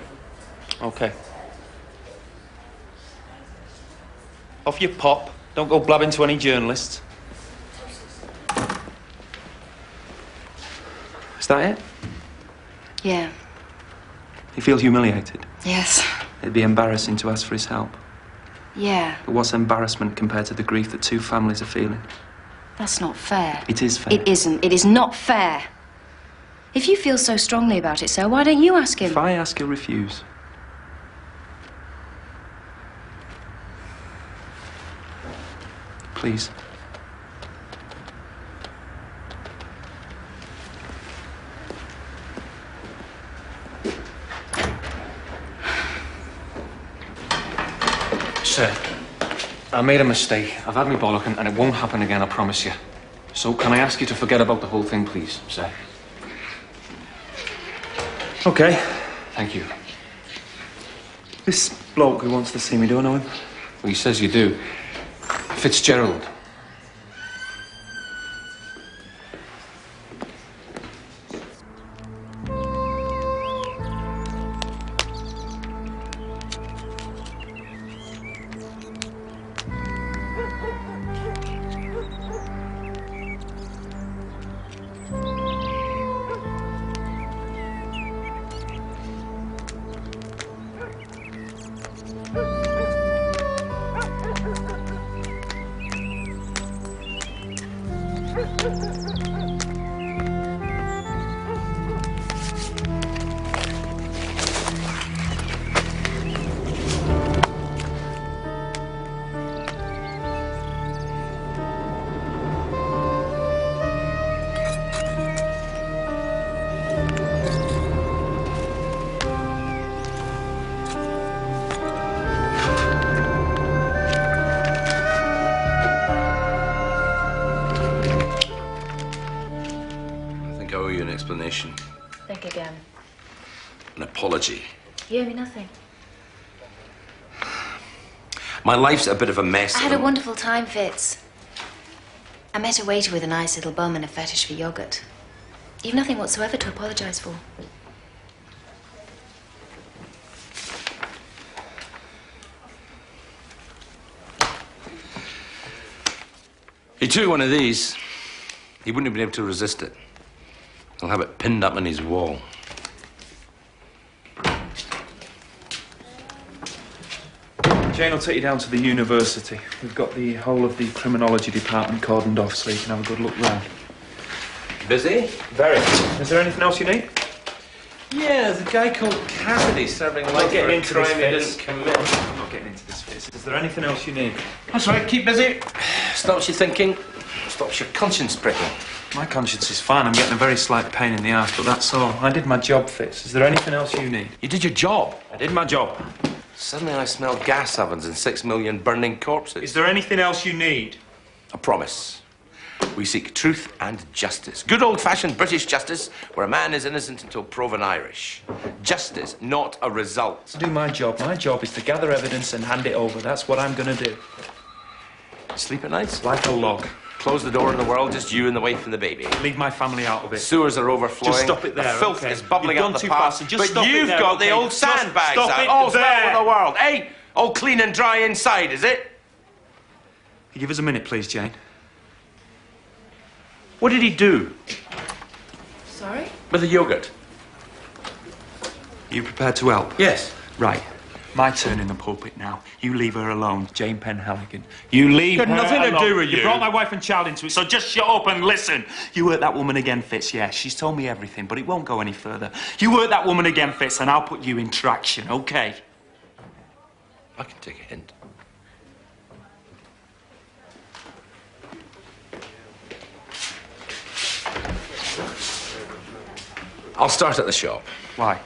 Okay. Off your pop. Don't go blabbing to any journalists. Is that it? Yeah. You feel humiliated? Yes. It'd be embarrassing to ask for his help. Yeah. But what's embarrassment compared to the grief that 2 families are feeling? That's not fair. It is fair. It isn't. It is not fair. If you feel so strongly about it, sir, why don't you ask him? If I ask, he'll refuse. Please. Sir, I made a mistake. I've had me bollocking, and it won't happen again, I promise you. So can I ask you to forget about the whole thing, please, sir? Okay. Thank you. This bloke who wants to see me, do I know him? Well, he says you do. Fitzgerald. Think again. An apology. You owe me nothing. My life's a bit of a mess. I had a wonderful time, Fitz. I met a waiter with a nice little bum and a fetish for yogurt. You've nothing whatsoever to apologise for. He took one of these. He wouldn't have been able to resist it. He'll have it pinned up on his wall. Jane will take you down to the university. We've got the whole of the criminology department cordoned off so you can have a good look round. Busy? Very. Is there anything else you need? Yeah, there's a guy called Cassidy serving life for a crime he didn't commit. I'm not getting into this phase. Is there anything else you need? That's right, keep busy. Stops you thinking, stops your conscience pricking. My conscience is fine. I'm getting a very slight pain in the arse, but that's all. I did my job, Fitz. Is there anything else you need? You did your job? I did my job. Suddenly I smell gas ovens and 6 million burning corpses. Is there anything else you need? A promise. We seek truth and justice. Good old-fashioned British justice, where a man is innocent until proven Irish. Justice, not a result. I do my job. My job is to gather evidence and hand it over. That's what I'm going to do. Sleep at night? Like a log. Close the door to the world, just you and the wife and the baby. Leave my family out of it. Sewers are overflowing. Just stop it there, The filth okay? is bubbling You've up gone the too path. fast, so just but stop it you've there, got okay? the old Just sandbags stop out. it All there. smell of the world. Hey, all clean and dry inside, is it? You give us a minute, please, Jane. What did he do? Sorry? With the yogurt. Are you prepared to help? Yes. Right. My turn in the pulpit now. You leave her alone, Jane Penhaligon. You leave Got her nothing to alone. do with you. You brought my wife and child into it, so just shut up and listen. You hurt that woman again, Fitz. Yeah, she's told me everything, but it won't go any further. You hurt that woman again, Fitz, and I'll put you in traction, okay? I can take a hint. I'll start at the shop. Why?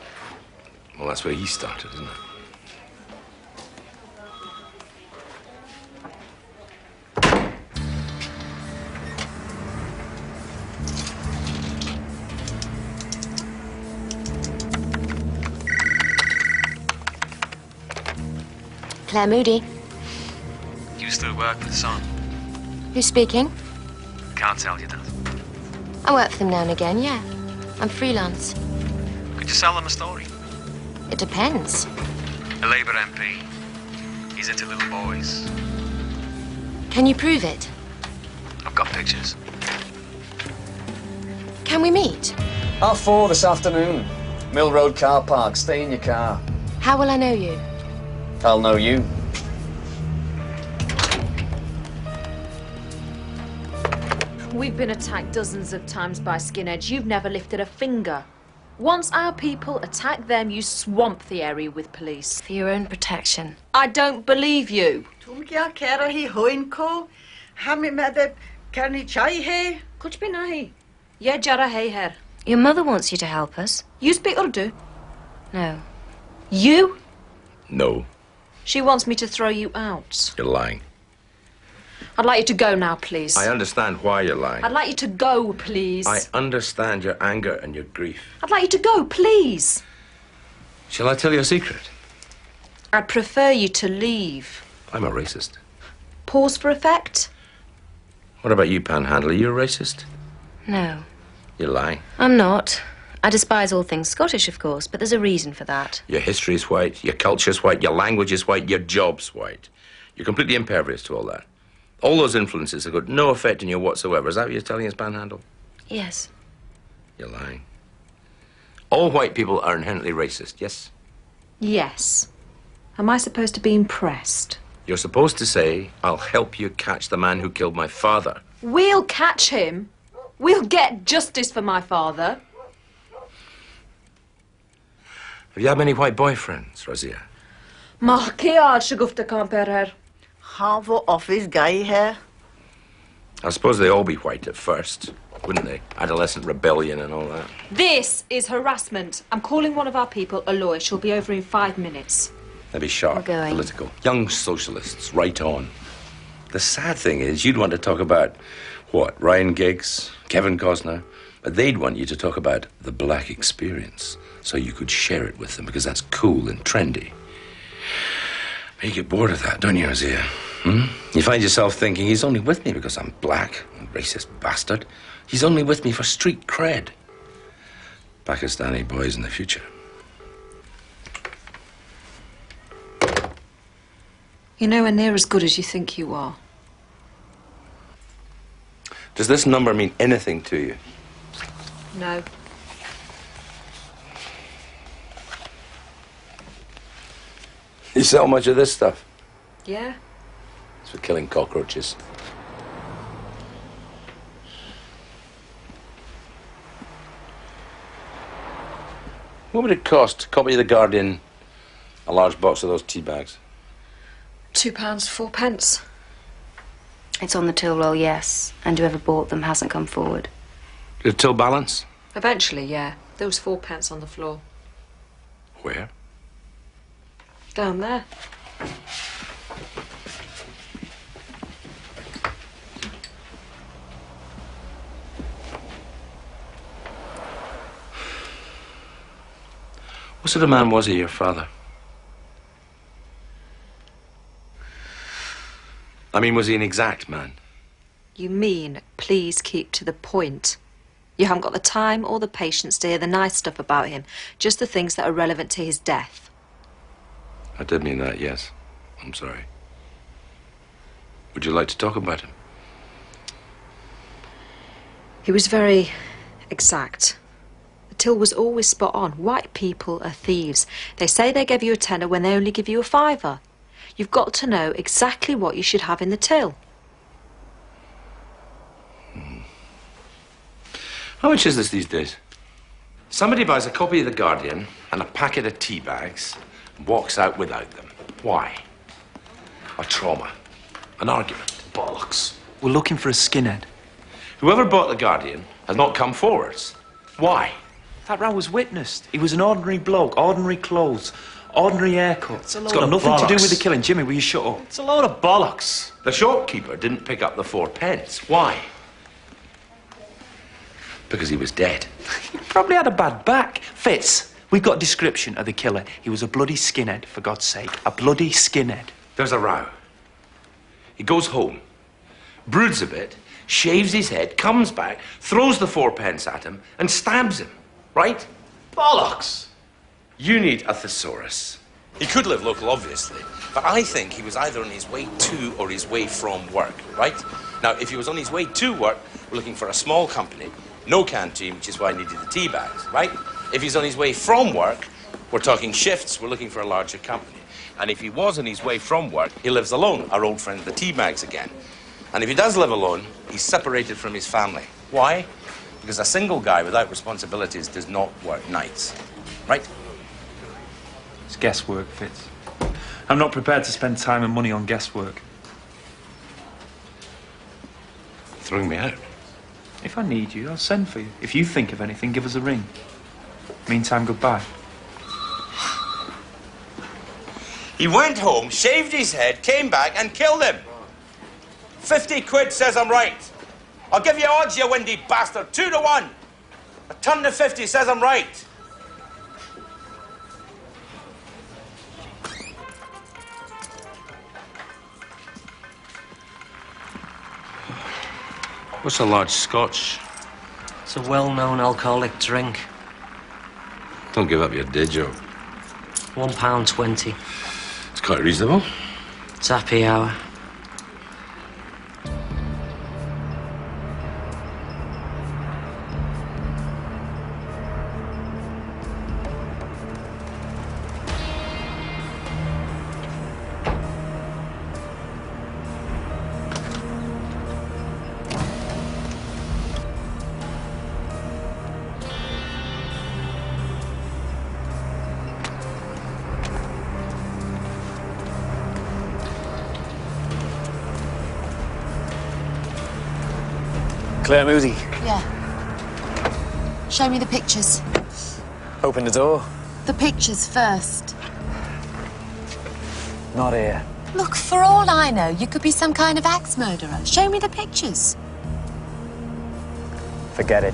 Well, that's where he started, isn't it? Claire Moody. Do you still work for the Sun? Who's speaking? Can't tell you that. I work for them now and again, yeah. I'm freelance. Could you sell them a story? It depends. A Labour MP. He's into little boys. Can you prove it? I've got pictures. Can we meet? 4:30 this afternoon. Mill Road car park. Stay in your car. How will I know you? I'll know you. We've been attacked dozens of times by skinheads. You've never lifted a finger. Once our people attack them, you swamp the area with police. For your own protection. I don't believe you. तुम क्या कह रही हो इनको? हमें मदद करनी चाहिए? कुछ भी नहीं. ये जा रहा है. Your mother wants you to help us. You speak Urdu? No. You? No, She wants me to throw you out. you're lying. I'd like you to go now, please. I understand why you're lying. I'd like you to go, please. I understand your anger and your grief. I'd like you to go, please. Shall I tell you a secret? I'd prefer you to leave. I'm a racist. Pause for effect? What about you, Panhandle? Are you a racist? No. You're lying. I'm not. I despise all things Scottish, of course, but there's a reason for that. Your history is white, your culture's white, your language is white, your job's white. You're completely impervious to all that. All those influences have got no effect on you whatsoever. Is that what you're telling us, Panhandle? Yes. You're lying. All white people are inherently racist, yes? Yes. Am I supposed to be impressed? You're supposed to say, I'll help you catch the man who killed my father. We'll catch him. We'll get justice for my father. Have you had many white boyfriends, Razia? माँ के आज शगुफ्ता कहाँ पर है? हाँ वो office गई है. I suppose they all be white at first, wouldn't they? Adolescent rebellion and all that. This is harassment. I'm calling one of our people, Aloy. She'll be over in 5 minutes. They'd be sharp, We're going. political. Young socialists, right on. The sad thing is, you'd want to talk about, what, Ryan Giggs, Kevin Costner? But they'd want you to talk about the black experience, so you could share it with them, because that's cool and trendy. You get bored of that, don't you, Razia? You find yourself thinking, he's only with me because I'm black, a racist bastard. He's only with me for street cred. Pakistani boys in the future. You're nowhere near as good as you think you are. Does this number mean anything to you? No. You sell much of this stuff? Yeah? It's for killing cockroaches. What would it cost to copy The Guardian a large box of those tea bags? £2, 4p. It's on the till roll, yes. And whoever bought them hasn't come forward. Did it till balance? Eventually, yeah. There was 4p on the floor. Where? Down there. What sort of man was he, your father? I mean, was he an exact man? You mean, please keep to the point. You haven't got the time or the patience to hear the nice stuff about him, just the things that are relevant to his death. I did mean that, yes. I'm sorry. Would you like to talk about him? He was very exact. The till was always spot on. White people are thieves. They say they give you a tenner when they only give you a £5. You've got to know exactly what you should have in the till. How much is this these days? Somebody buys a copy of The Guardian and a packet of tea bags and walks out without them. Why? A trauma. An argument. Bollocks. We're looking for a skinhead. Whoever bought The Guardian has not come forwards. Why? That row was witnessed. He was an ordinary bloke, ordinary clothes, ordinary haircut. It's load got of nothing to do bollocks. with the killing. Jimmy, will you shut up? It's a load of bollocks. The shopkeeper didn't pick up the 4p. Why? Because he was dead. He probably had a bad back. Fitz, we've got a description of the killer. He was a bloody skinhead, for God's sake. A bloody skinhead. There's a row. He goes home, broods a bit, shaves his head, comes back, throws the 4 pence at him, and stabs him. Right? Bollocks! You need a thesaurus. He could live local, obviously, but I think he was either on his way to or his way from work, right? Now, if he was on his way to work, we're looking for a small company, no canteen, which is why I needed the tea bags, right? If he's on his way from work, we're talking shifts, we're looking for a larger company. And if he was on his way from work, he lives alone, our old friend the tea bags again. And if he does live alone, he's separated from his family. Why? Because a single guy without responsibilities does not work nights, right? It's guesswork, Fitz. I'm not prepared to spend time and money on guesswork. Throwing me out? If I need you, I'll send for you. If you think of anything, give us a ring. Meantime, goodbye. He went home, shaved his head, came back and killed him. 50 quid says I'm right. I'll give you odds, you windy bastard. 2 to 1. A ton to 50 says I'm right. What's a large Scotch? It's a well-known alcoholic drink. Don't give up your day job. £1.20. It's quite reasonable. It's happy hour. Claire Moody, Yeah. Show me the pictures. open the door. The pictures first. Not here. Look, for all I know, you could be some kind of axe murderer. Show me the pictures. Forget it.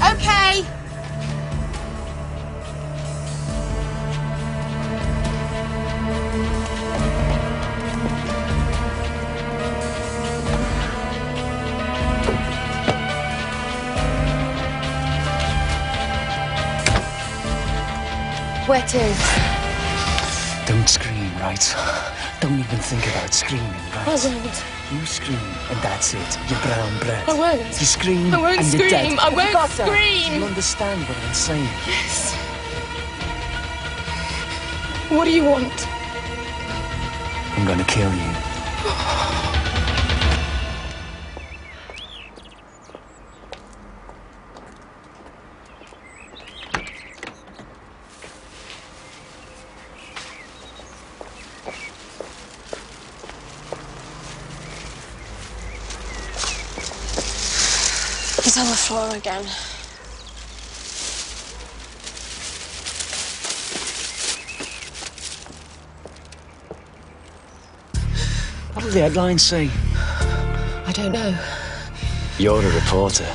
Okay. Where to? Don't scream, right? Don't even think about screaming, right? I won't. You scream, and that's it. You're brown bread. I won't. You scream, I won't and you're dead. scream. I won't You got that? scream. You understand what I'm saying? Yes. What do you want? I'm gonna kill you. He's on the floor again. What will the headlines say? I don't know. You're a reporter.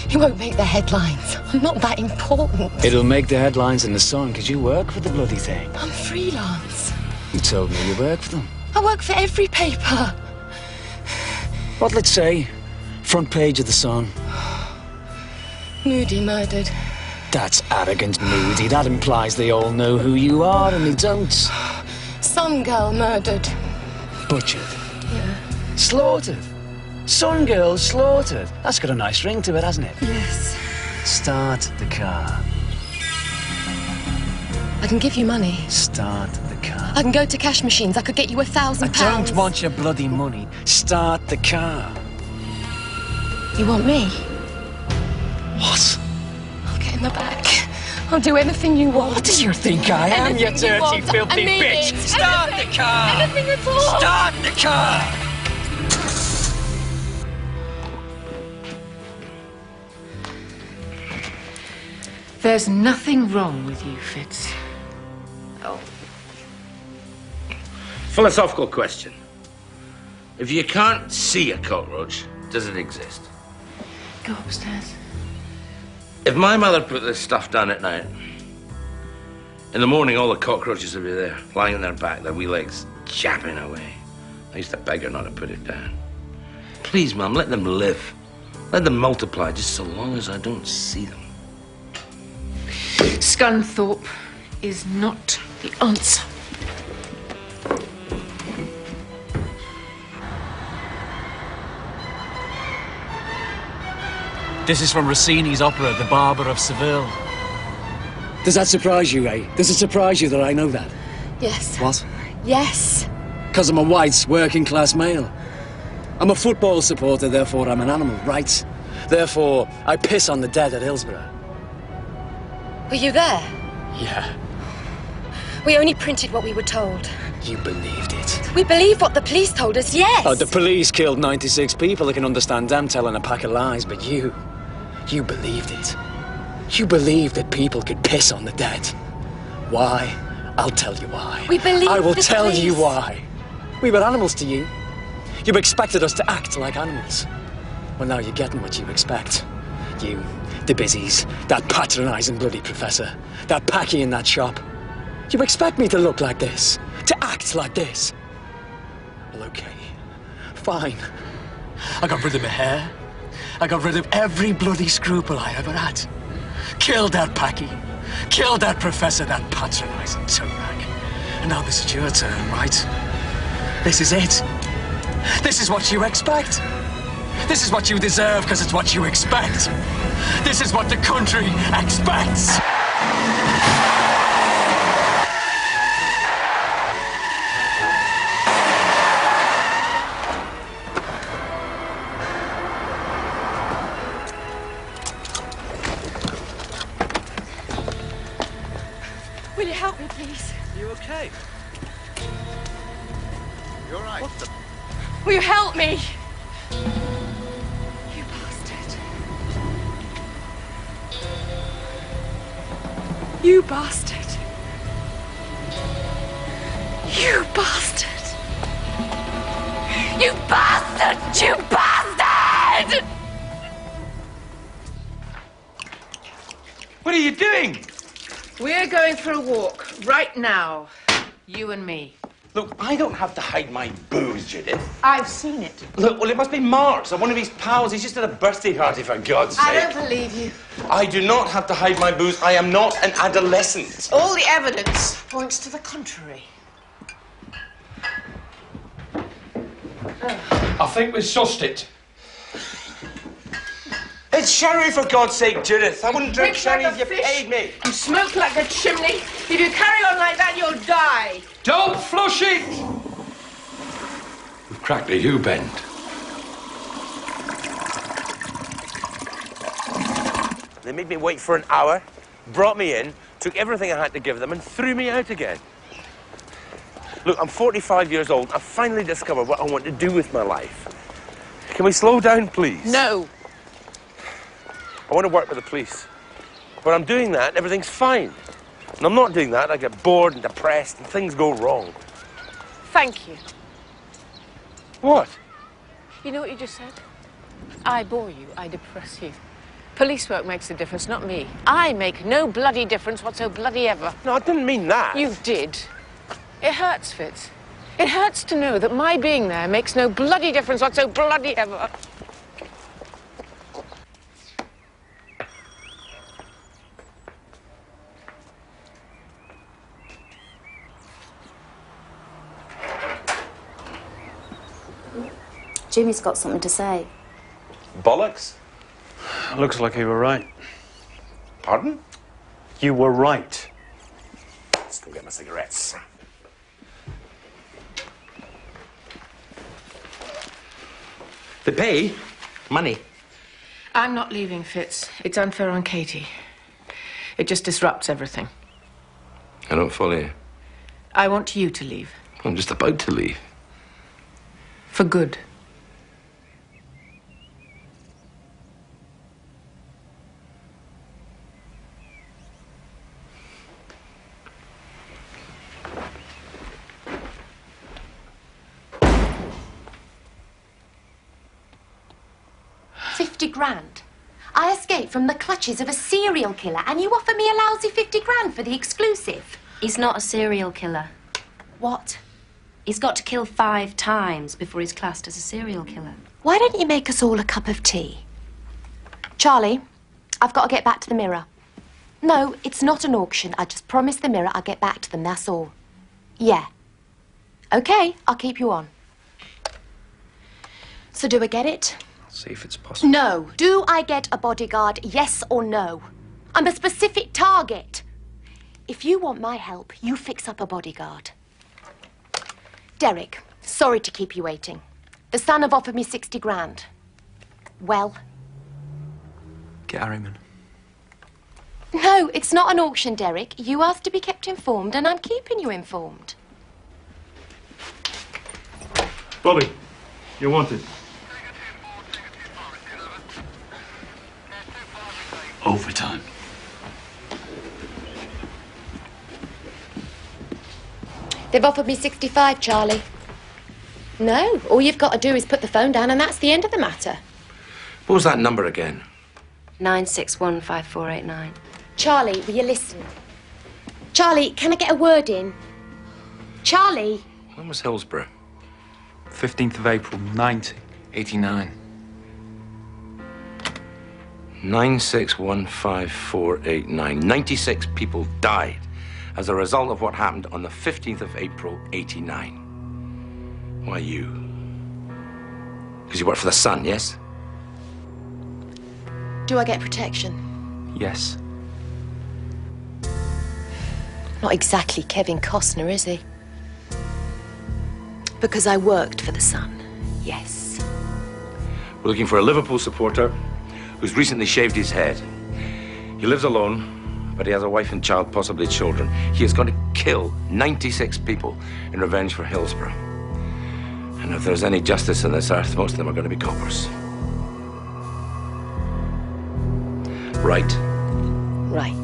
He won't make the headlines. I'm not that important. It'll make the headlines in the Sun because you work for the bloody thing. I'm freelance. You told me you work for them. I work for every paper. What'll it say? Front page of the Sun. Moody murdered. That's arrogant, Moody. That implies they all know who you are and they don't. Sun girl murdered. Butchered. Yeah. Slaughtered. Sun girl slaughtered. That's got a nice ring to it, hasn't it? Yes. Start the car. I can give you money. Start the car. I can go to cash machines. I could get you £1,000. I don't want your bloody money. Start the car. You want me? What? I'll get in the back. I'll do anything you want. What do you think I am, you Anything dirty, want. filthy I mean bitch? it. Start Anything. the car. Anything at all. Start the car. There's nothing wrong with you, Fitz. Oh. Philosophical question. If you can't see a cockroach, does it exist? Go upstairs. If my mother put this stuff down at night, in the morning all the cockroaches would be there, lying on their back, their wee legs jabbing away. I used to beg her not to put it down. Please, Mum, let them live. Let them multiply just so long as I don't see them. Scunthorpe is not the answer. This is from Rossini's opera, The Barber of Seville. Does that surprise you, eh? Does it surprise you that I know that? Yes. What? Yes. Because I'm a white, working-class male. I'm a football supporter, therefore I'm an animal, right? Therefore, I piss on the dead at Hillsborough. Were you there? Yeah, We only printed what we were told. you believed it. We believe what the police told us, yes. Oh, the police killed 96 people. I can understand them telling a pack of lies, but you believed it. You believed that people could piss on the dead. Why? I'll tell you why. We believe I will the tell police. you why. We were animals to you. You expected us to act like animals. Well, now you're getting what you expect. You, the busies, that patronising bloody professor, that packy in that shop. You expect me to look like this, to act like this. Well, okay, fine. I got rid of my hair. I got rid of every bloody scruple I ever had. Killed that packy. Killed that professor, that patronising toe-rag. And now this is your turn, right? This is it. This is what you expect. This is what you deserve because it's what you expect. This is what the country expects. Will you help me, please? You okay? You all right? What the? Will you help me? You bastard. You bastard. You bastard. You bastard! You bastard! What are you doing? We're going for a walk right now, you and me. Look, I don't have to hide my booze, Judith. I've seen it. Look, well, it must be Mark's or one of his pals. He's just at a birthday party, for God's sake. I don't believe you. I do not have to hide my booze. I am not an adolescent. All the evidence points to the contrary. I think we've sussed it. It's sherry, for God's sake, Judith. I wouldn't drink Drink sherry like if you a fish. paid me. You smoke like a chimney. If you carry on like that, you'll die. Don't flush it! We've cracked a U-bend. They made me wait for an hour, brought me in, took everything I had to give them, and threw me out again. Look, I'm 45 years old. I've finally discovered what I want to do with my life. Can we slow down, please? No. I want to work with the police. But I'm doing that, and everything's fine. And I'm not doing that, I get bored and depressed, and things go wrong. Thank you. What? You know what you just said? I bore you, I depress you. Police work makes a difference, not me. I make no bloody difference whatsoever bloody ever. No, I didn't mean that. You did. It hurts, Fitz. It hurts to know that my being there makes no bloody difference whatsoever bloody ever. Jimmy's got something to say. Bollocks? Looks like you were right. Pardon? You were right. Let's go get my cigarettes. The pay? Money. I'm not leaving, Fitz. It's unfair on Katie. It just disrupts everything. I don't follow you. I want you to leave. I'm just about to leave. For good. $50 grand. I escaped from the clutches of a serial killer and you offer me a lousy 50 grand for the exclusive. He's not a serial killer. What? He's got to kill 5 times before he's classed as a serial killer. Why don't you make us all a cup of tea? Charlie, I've got to get back to the Mirror. No, it's not an auction. I just promised the Mirror I'll get back to them, that's all. Yeah. Okay, I'll keep you on. So do I get it? See if it's possible. No. Do I get a bodyguard, yes or no? I'm a specific target. If you want my help, you fix up a bodyguard. Derek, sorry to keep you waiting. The Sun have offered me 60 grand. Well? Get Harriman. No, it's not an auction, Derek. You asked to be kept informed, and I'm keeping you informed. Bobby, you're wanted. Overtime. They've offered me 65, Charlie. No, all you've got to do is put the phone down, and that's the end of the matter. What was that number again? 9615489. Charlie, will you listen? Charlie, can I get a word in? Charlie? When was Hillsborough? 15th of April, 90. 89. 9615489. 96 people died as a result of what happened on the 15th of April, 89. Why you? Because you work for the Sun, yes? Do I get protection? Yes. Not exactly Kevin Costner, is he? Because I worked for the Sun, yes. We're looking for a Liverpool supporter who's recently shaved his head. He lives alone, but he has a wife and child, possibly children. He is going to kill 96 people in revenge for Hillsborough. And if there's any justice on this earth, most of them are going to be coppers. Right? Right.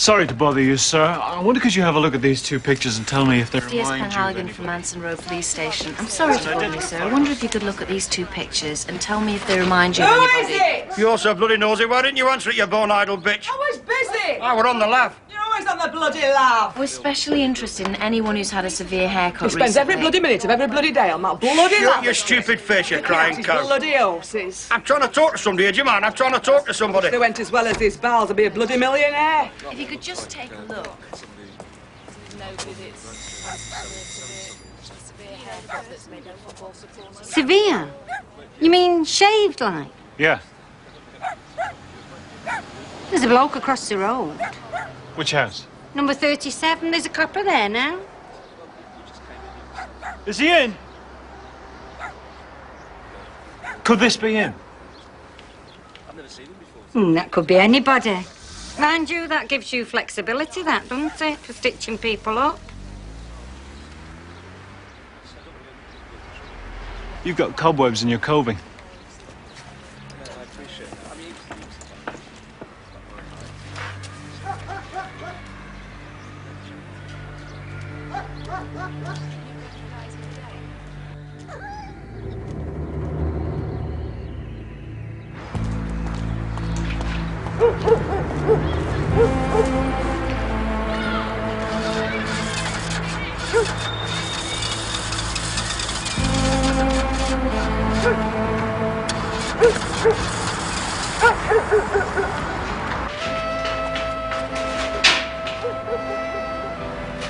Sorry to bother you, sir. I wonder could you have a look at these 2 pictures and tell me if they D.S. remind you of Penhaligon anything? from Manson Road Police Station. I'm sorry to bother you, sir. I wonder if you could look at these 2 pictures and tell me if they remind you of anybody. it? You're so bloody nosy. Why didn't you answer it, you born idle bitch? I was busy. Ah, we're on the laugh. You're always on the bloody laugh. We're especially interested in anyone who's had a severe haircut He spends every bloody minute of every bloody day on that bloody Shut laugh. your stupid face, you crying His cow. bloody horses. I'm trying to talk to somebody, do you mind? I'm trying to talk to somebody. If they went as well as these bals, I'd be a bloody millionaire. If you could just take a look. Severe? You mean shaved like? Yeah. There's a bloke across the road. Which house? Number 37, there's a copper there now. Is he in? Could this be him? That could be anybody. Mind you, that gives you flexibility, that, doesn't it, for stitching people up? You've got cobwebs in your coving.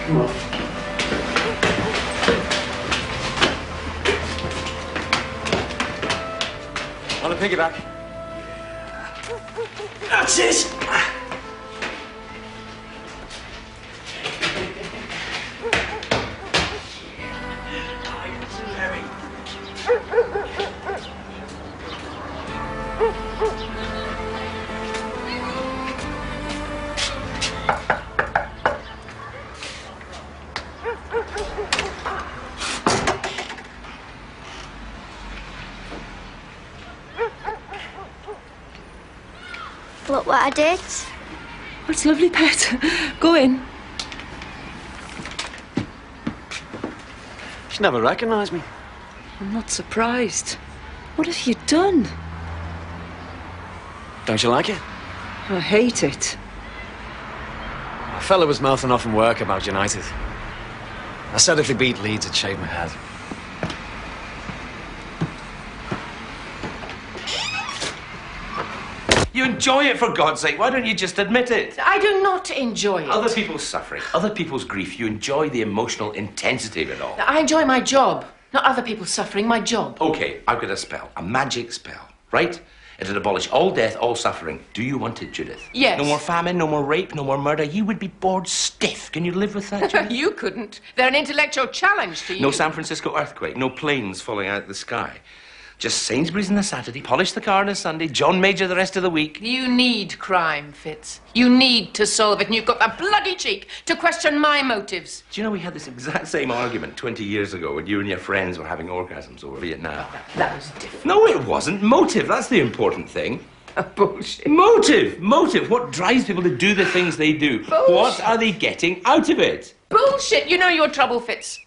Come on. On a piggyback. That's it. Look what I did. Oh, it's lovely, Pet. Go in. She never recognised me. I'm not surprised. What have you done? Don't you like it? I hate it. A fella was mouthing off from work about United. I said if they beat Leeds, I'd shave my head. You enjoy it, for God's sake. Why don't you just admit it? I do not enjoy it. Other people's suffering, other people's grief. You enjoy the emotional intensity of it all. I enjoy my job, not other people suffering, my job. Okay, I've got a spell, a magic spell, right? It'll abolish all death, all suffering. Do you want it, Judith? Yes. No more famine, no more rape, no more murder. You would be bored stiff. Can you live with that, Judith? You couldn't. They're an intellectual challenge to you. No San Francisco earthquake, no planes falling out of the sky. Just Sainsbury's on a Saturday, polish the car on a Sunday, John Major the rest of the week. You need crime, Fitz. You need to solve it, and you've got the bloody cheek to question my motives. Do you know we had this exact same argument 20 years ago when you and your friends were having orgasms over Vietnam? That was different. No, it wasn't. Motive, that's the important thing. Bullshit. Motive, motive. What drives people to do the things they do? Bullshit. What are they getting out of it? Bullshit. You know your trouble, Fitz.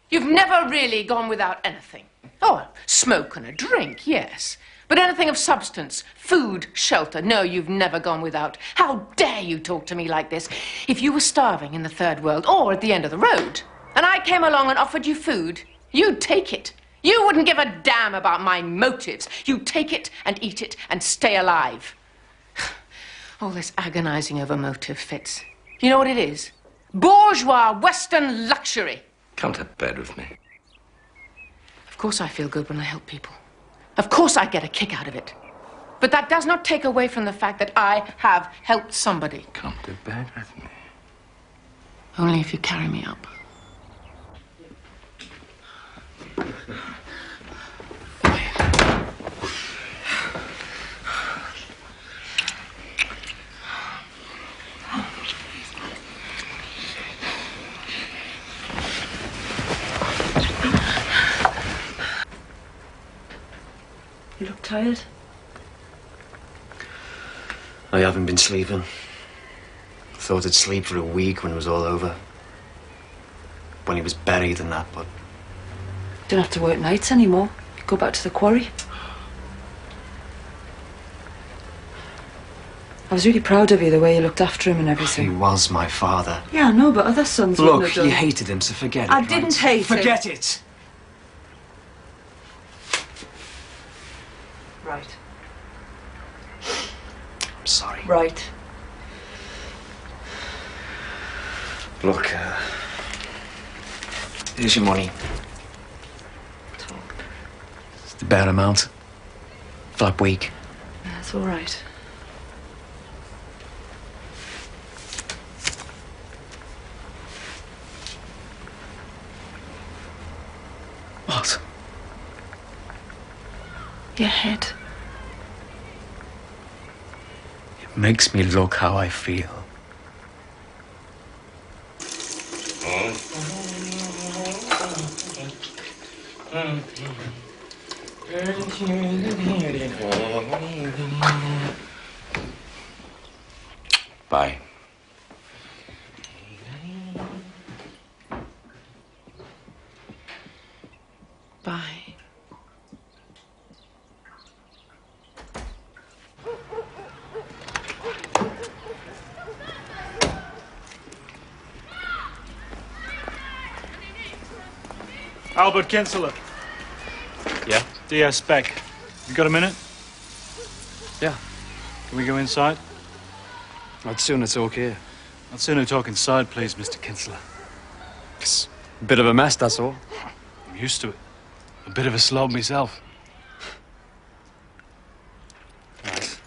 You've never really gone without anything. Oh, smoke and a drink, yes. But anything of substance, food, shelter, no, you've never gone without. How dare you talk to me like this? If you were starving in the third world or at the end of the road, and I came along and offered you food, you'd take it. You wouldn't give a damn about my motives. You'd take it and eat it and stay alive. All this agonizing over motive, Fitz. You know what it is? Bourgeois Western luxury. Come to bed with me. Of course I feel good when I help people. Of course I get a kick out of it. But that does not take away from the fact that I have helped somebody. Come to bed with me. Only if you carry me up. You look tired. I haven't been sleeping. Thought I'd sleep for a week when it was all over. When he was buried and that, but... Don't have to work nights anymore. You go back to the quarry. I was really proud of you, the way you looked after him and He everything. was my father. Yeah, I know, but other sons wouldn't Look, have done. you hated him, so forget it. I right? didn't hate him. Forget it! Right. I'm sorry. Right. Look, here's your money. It's the bare amount. For that week. That's all right. What? Your head. It makes me look how I feel. Bye. Bye. Albert Kinsella. Yeah? DS Beck. You got a minute? Yeah. Can we go inside? I'd sooner talk here. I'd sooner talk inside, please, Mr. Kinsler. It's a bit of a mess, that's all. I'm used to it. A bit of a slob myself. Right.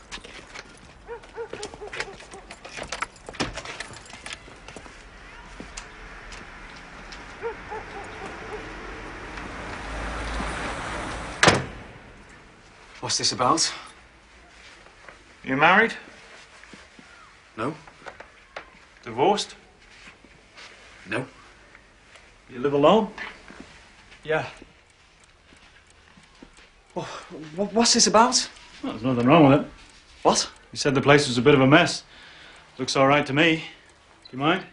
What's this about? You married? No. Divorced? No. You live alone? Yeah. What's this about? Well, there's nothing wrong with it. What? You said the place was a bit of a mess. Looks all right to me. Do you mind?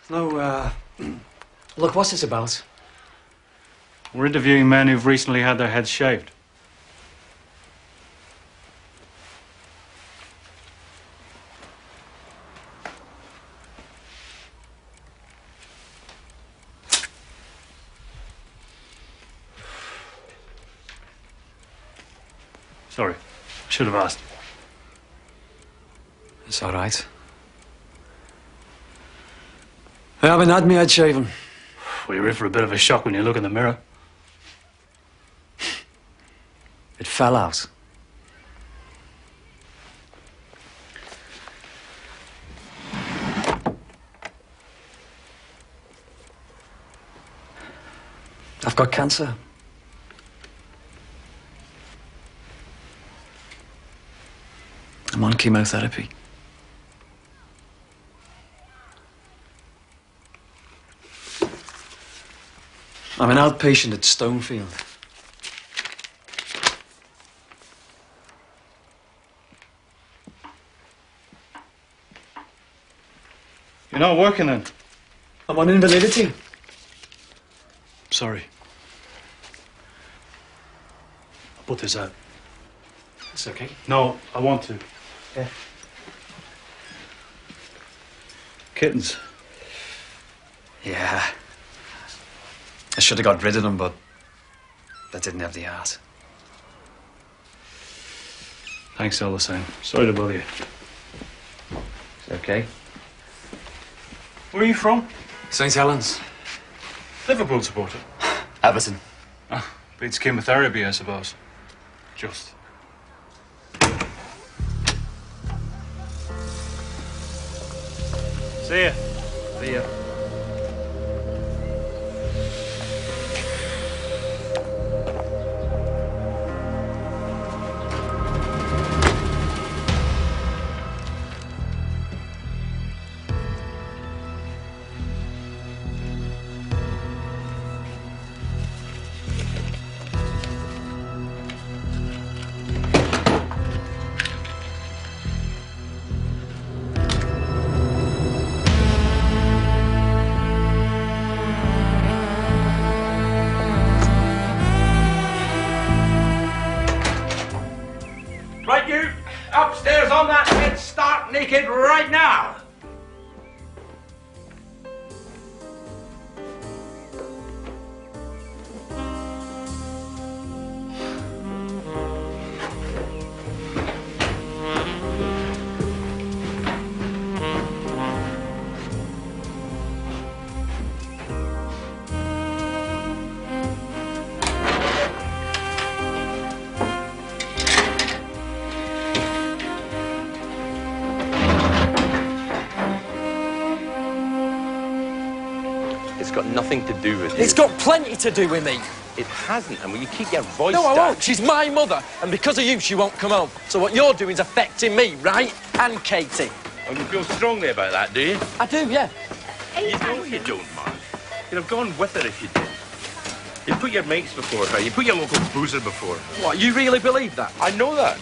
No, look, what's this about? We're interviewing men who've recently had their heads shaved. Sorry, I should have asked. It's all right. I haven't had my head shaven. Well, you're in for a bit of a shock when you look in the mirror. It fell out. I've got cancer. I'm on chemotherapy. I'm an outpatient at Stonefield. You're not working then? I'm on invalidity. Sorry. I'll put this out. It's okay. No, I want to. Yeah. Kittens. Yeah. I should have got rid of them, but I didn't have the heart. Thanks all the same. Sorry to bother you. It's okay. Where are you from? St. Helens. Liverpool supporter. Everton. Ah, beats chemotherapy, I suppose. Just. See ya. See ya. Right, you! Upstairs on that bed, stark naked right now! It's got nothing to do with It's it. got plenty to do with me. It hasn't, and will you keep your voice No, I down? won't. She's my mother, and because of you, she won't come home. So what you're doing is affecting me, right? And Katie. Oh, you feel strongly about that, do you? I do, yeah. You know you don't, Mark. You'd have gone with her if you did. You put your mates before her. You put your local boozer before her. What, you really believe that? I know that.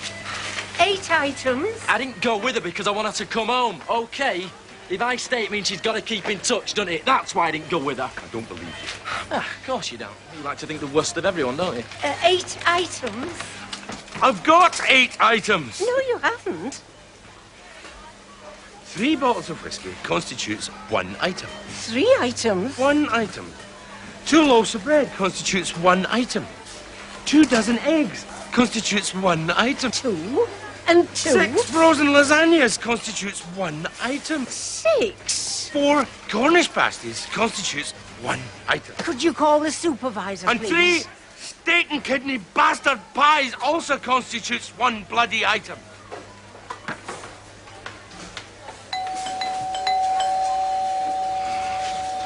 8 items. I didn't go with her because I want her to come home, okay? If I stay, it means she's got to keep in touch, doesn't it? That's why I didn't go with her. I don't believe you. Ah, of course you don't. You like to think the worst of everyone, don't you? 8 items. I've got 8 items. No, you haven't. 3 bottles of whiskey constitutes 1 item. 3 items. 1 item. 2 loaves of bread constitutes 1 item. 2 dozen eggs constitutes one item. 2 and 2. 6 frozen lasagnas constitutes one item. 6. 4 Cornish pasties constitutes one item. Could you call the supervisor, And please? 3 steak and kidney bastard pies also constitutes one bloody item.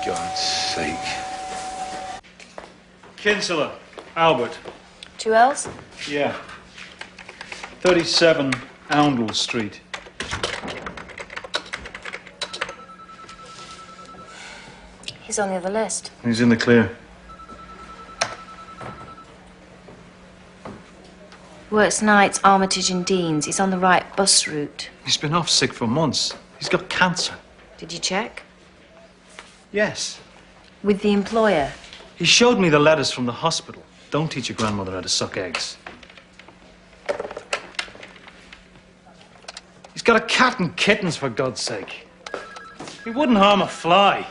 God's sake. Kinsella, Albert. 2 L's? Yeah. 37 Oundle Street. He's on the other list. He's in the clear. Works nights, Armitage and Deans. He's on the right bus route. He's been off sick for months. He's got cancer. Did you check? Yes. With the employer? He showed me the letters from the hospital. Don't teach your grandmother how to suck eggs. He's got a cat and kittens, for God's sake. He wouldn't harm a fly.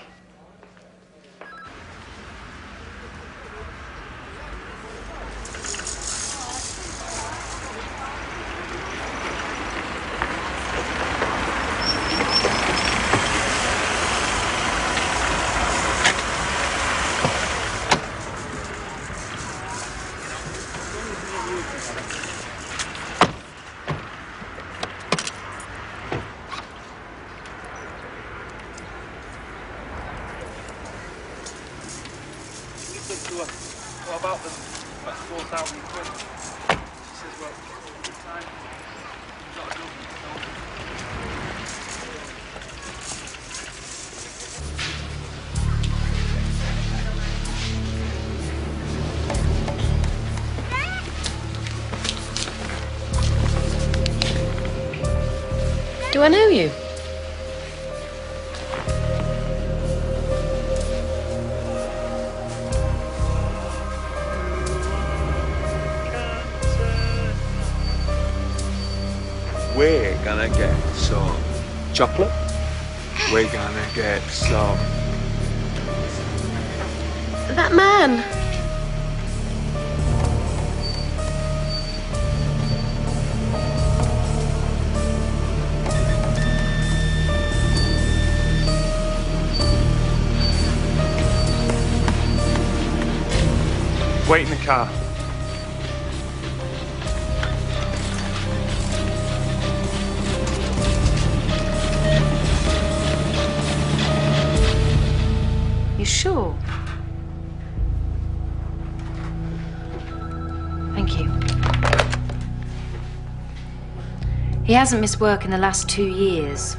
What about them? About 4,000 quid. She says, well, all the time, you've got a government, Do I know you? We're gonna get some chocolate. We're gonna get some. That man. Wait in the car. You sure? Thank you. He hasn't missed work in the last 2 years.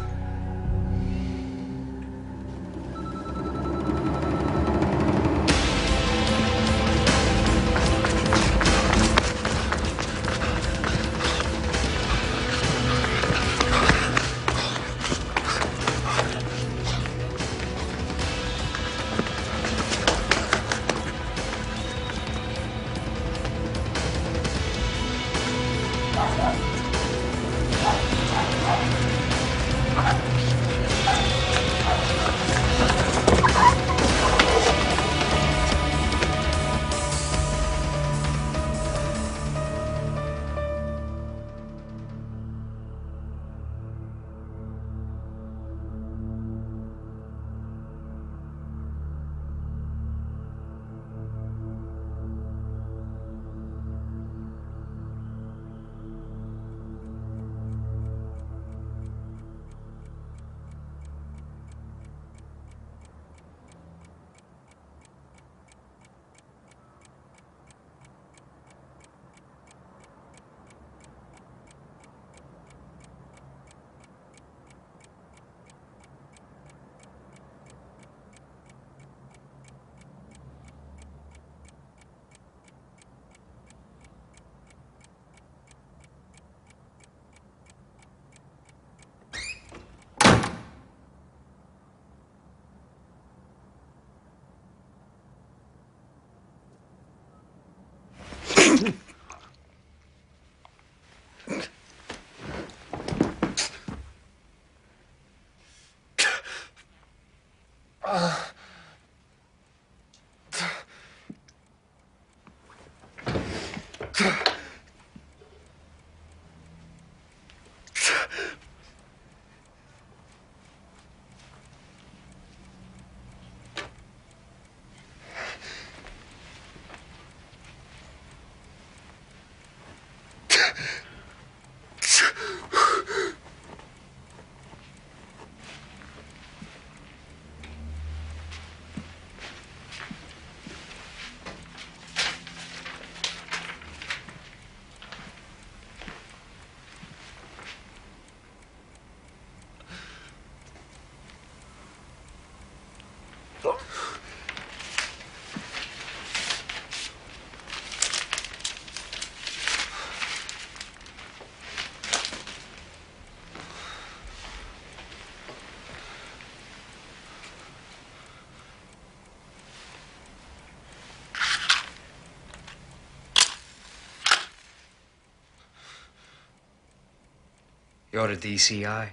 You're a DCI.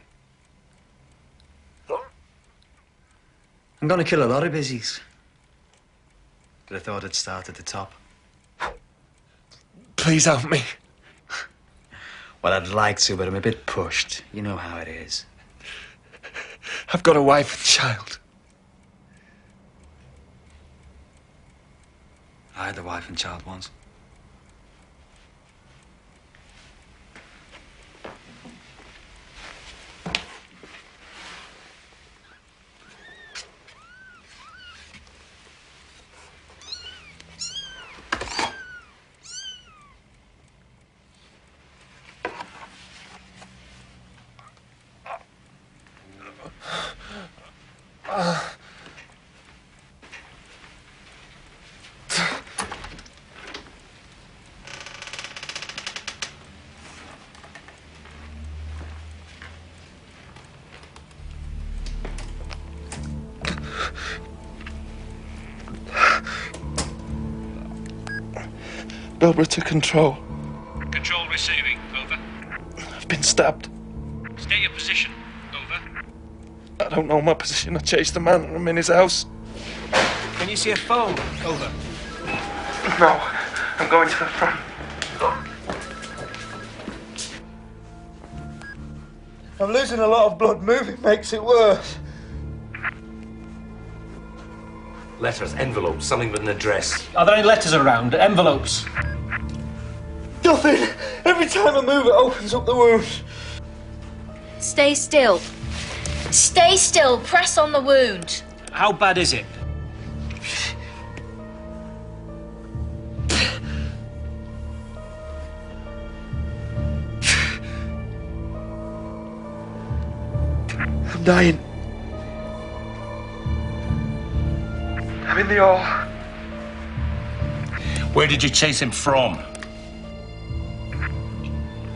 I'm gonna kill a lot of busies. But I thought I'd start at the top. Please help me. Well, I'd like to, but I'm a bit pushed. You know how it is. I've got a wife and child. I had a wife and child once. Bilborough to control. Control receiving. Over. I've been stabbed. State your position. Over. I don't know my position. I chased the man and I'm in his house. Can you see a phone? Over. No, I'm going to the front. I'm losing a lot of blood. Moving makes it worse. Letters, envelopes, something with an address. Are there any letters around? Envelopes? Nothing. Every time I move, it opens up the wound. Stay still. Stay still. Press on the wound. How bad is it? I'm dying. I'm in the hall. Where did you chase him from?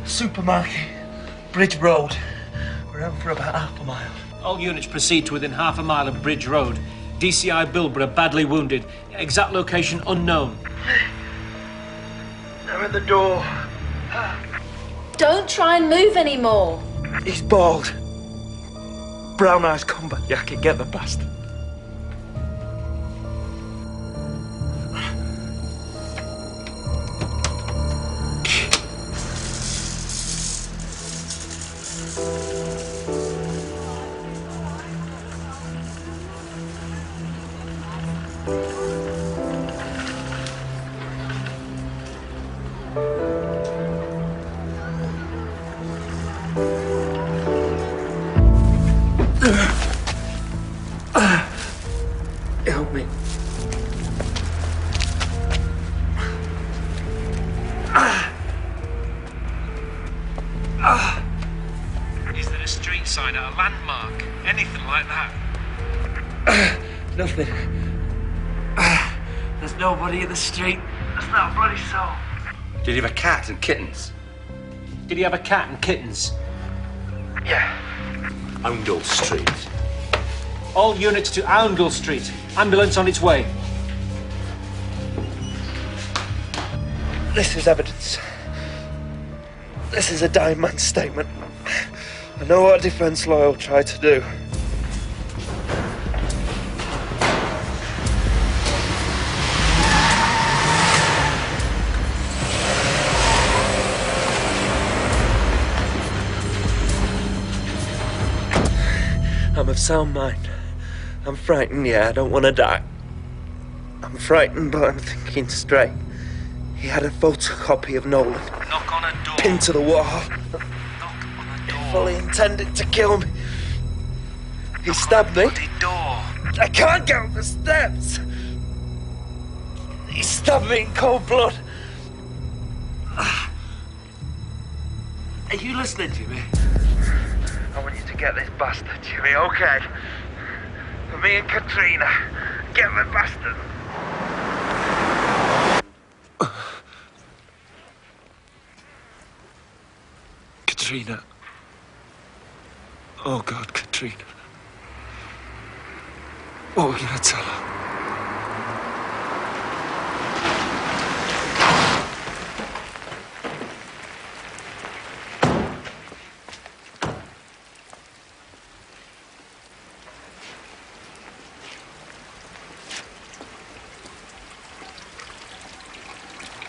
Supermarket. Bridge Road. We're out for about half a mile. All units proceed to within half a mile of Bridge Road. DCI Bilborough badly wounded. Exact location unknown. I'm at the door. Don't try and move anymore. He's bald. Brown eyes combat. Yeah, I can get the bastard. Help me. Is there a street sign at a landmark? Anything like that? Nothing. There's nobody in the street. There's not a bloody soul. Did he have a cat and kittens? Did he have a cat and kittens? Yeah. Oundle Street. All units to Oundle Street. Ambulance on its way. This is evidence. This is a dying man's statement. I know what a defence lawyer will try to do. I'm of sound mind. I'm frightened, yeah, I don't want to die. I'm frightened, but I'm thinking straight. He had a photocopy of Nolan. Knock on a door. Pinned to the wall. Knock on a door. He fully intended to kill me. He stabbed me. Door. I can't get up the steps. He stabbed me in cold blood. Are you listening to me? I want you to get this bastard, Jimmy, okay? Me and Katrina. Get the bastard. Katrina. Oh, God, Katrina. What are we going to tell her?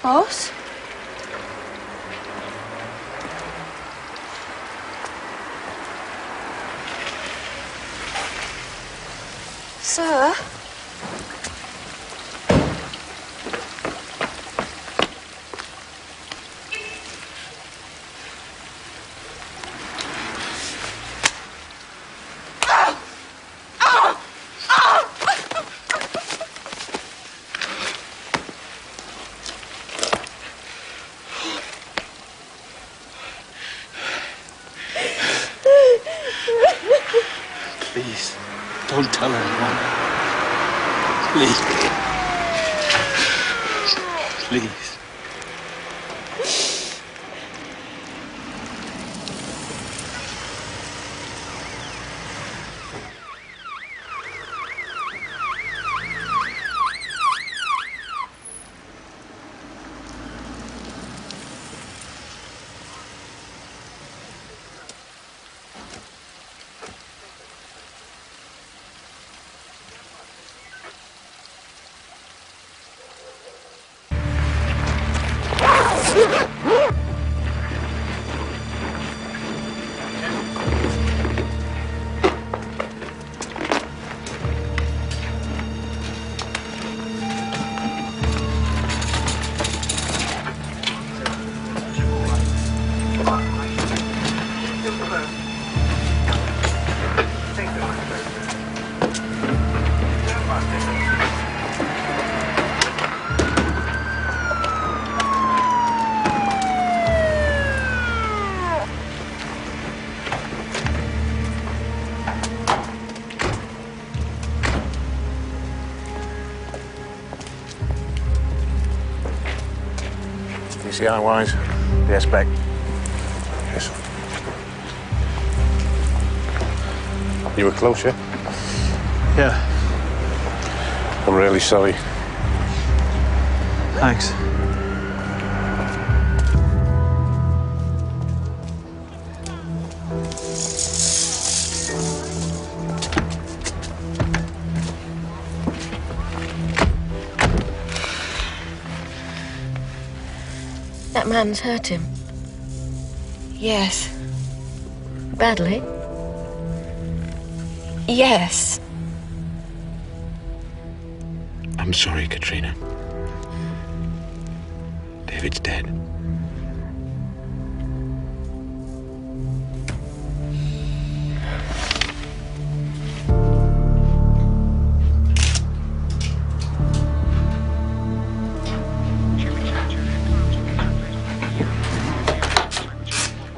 Boss? Sir? Please, don't tell anyone. Please. Please. CI Wise, the spec. Yes. You were close, yeah? Yeah. I'm really sorry. Thanks. That man's hurt him. Yes. Badly? Yes. I'm sorry, Katrina. David's dead.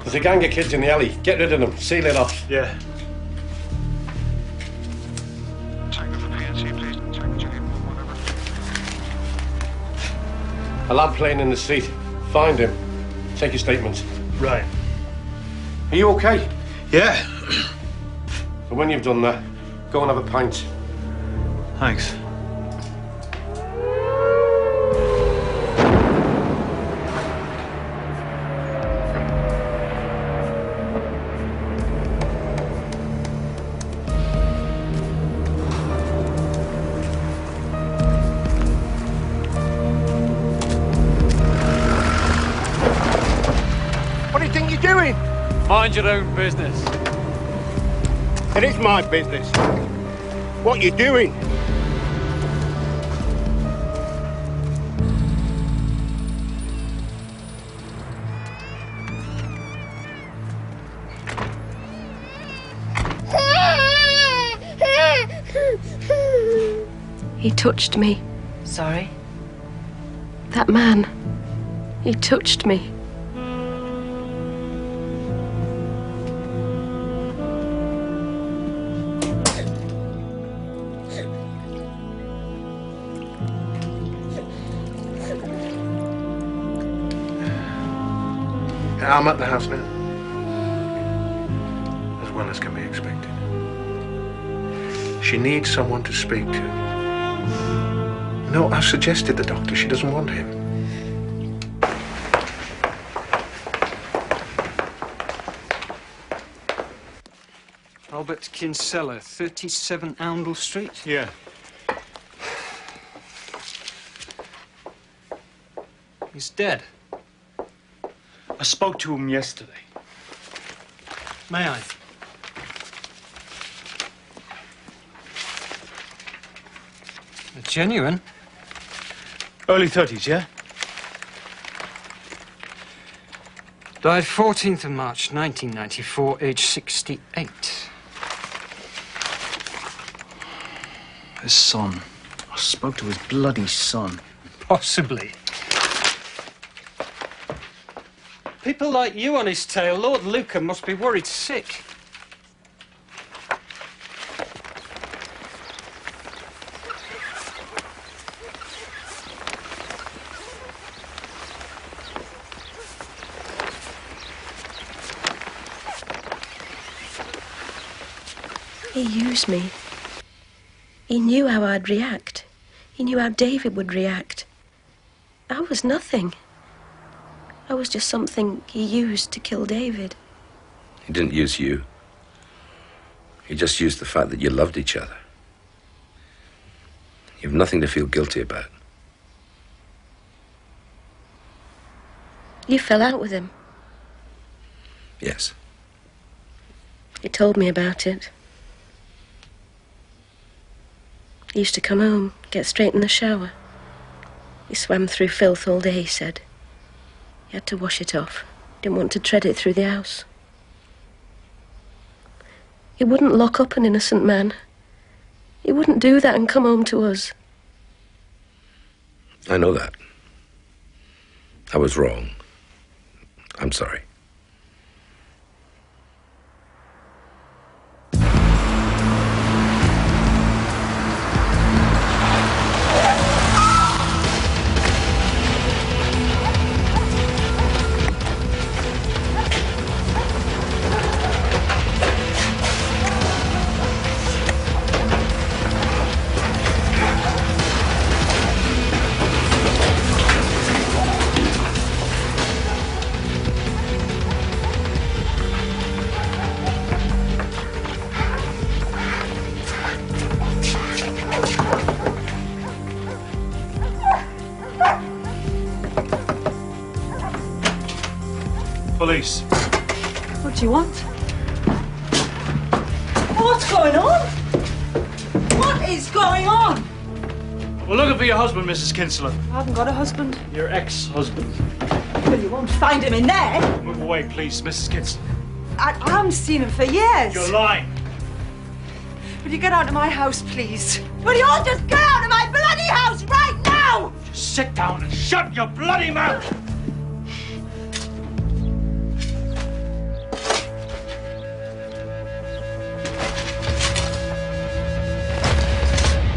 There's a gang of kids in the alley. Get rid of them. Seal it off. Yeah. A lad playing in the street. Find him. Take your statements. Right. Are you okay? Yeah. And when you've done that, go and have a pint. Thanks. What do you think you're doing? Mind your own business. It is my business. What you doing? He touched me. Sorry? That man. He touched me. I'm at the house now. As well as can be expected. She needs someone to speak to. No, I've suggested the doctor. She doesn't want him. Robert Kinsella, 37 Oundle Street? Yeah. He's dead. I spoke to him yesterday. May I? Genuine? Early 30s, yeah? Died 14th of March, 1994, age 68. His son. I spoke to his bloody son. Possibly. People like you on his tail, Lord Lucan must be worried sick. He used me. He knew how I'd react. He knew how David would react. I was nothing. I was just something he used to kill David. He didn't use you. He just used the fact that you loved each other. You've nothing to feel guilty about. You fell out with him. Yes. He told me about it. He used to come home, get straight in the shower. He swam through filth all day, he said. He had to wash it off. Didn't want to tread it through the house. He wouldn't lock up an innocent man. He wouldn't do that and come home to us. I know that. I was wrong. I'm sorry. Police. What do you want? What's going on? What is going on? We're looking for your husband, Mrs. Kinsella. I haven't got a husband. Your ex-husband. Well, you won't find him in there. Move away, please, Mrs. Kinsella. I haven't seen him for years. You're lying. Will you get out of my house, please? Will you all just get out of my bloody house right now? Just sit down and shut your bloody mouth.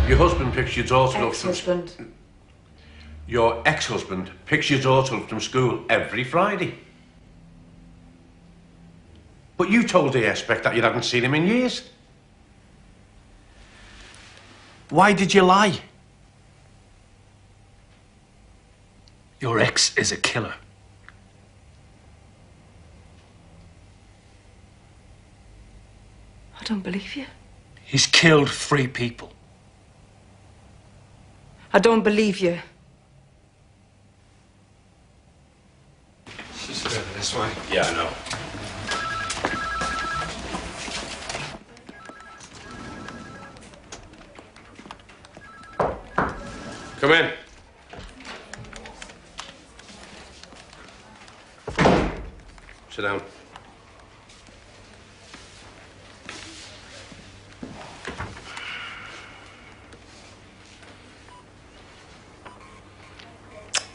Your husband picks your daughter up from... Ex-husband. Your ex-husband picks your daughter up from school every Friday. But you told ASPEC that you hadn't seen him in years. Why did you lie? Your ex is a killer. I don't believe you. He's killed 3 people. I don't believe you. She's further this way. Yeah, I know. Come in. Sit down.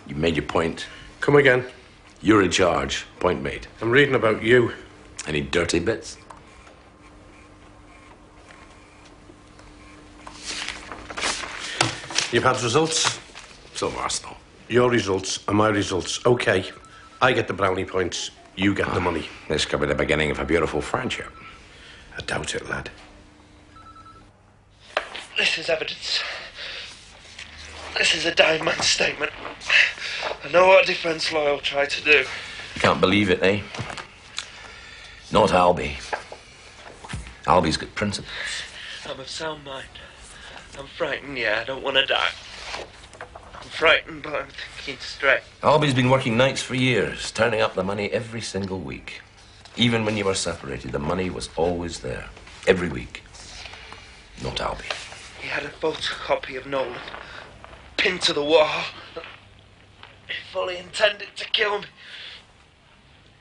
You made your point. Come again. You're in charge. Point made. I'm reading about you. Any dirty bits? You've had results. So, Arsenal. Your results are my results. Okay. I get the brownie points. You get the money. This could be the beginning of a beautiful friendship. I doubt it, lad. This is evidence. This is a dying man's statement. I know what a defence lawyer will try to do. Can't believe it, eh? Not Albie. Albie's got principles. I'm of sound mind. I'm frightened, yeah, I don't want to die. I'm frightened, but I'm thinking straight. Albie's been working nights for years, turning up the money every single week. Even when you were separated, the money was always there. Every week. Not Albie. He had a photocopy of Nolan pinned to the wall. He fully intended to kill me.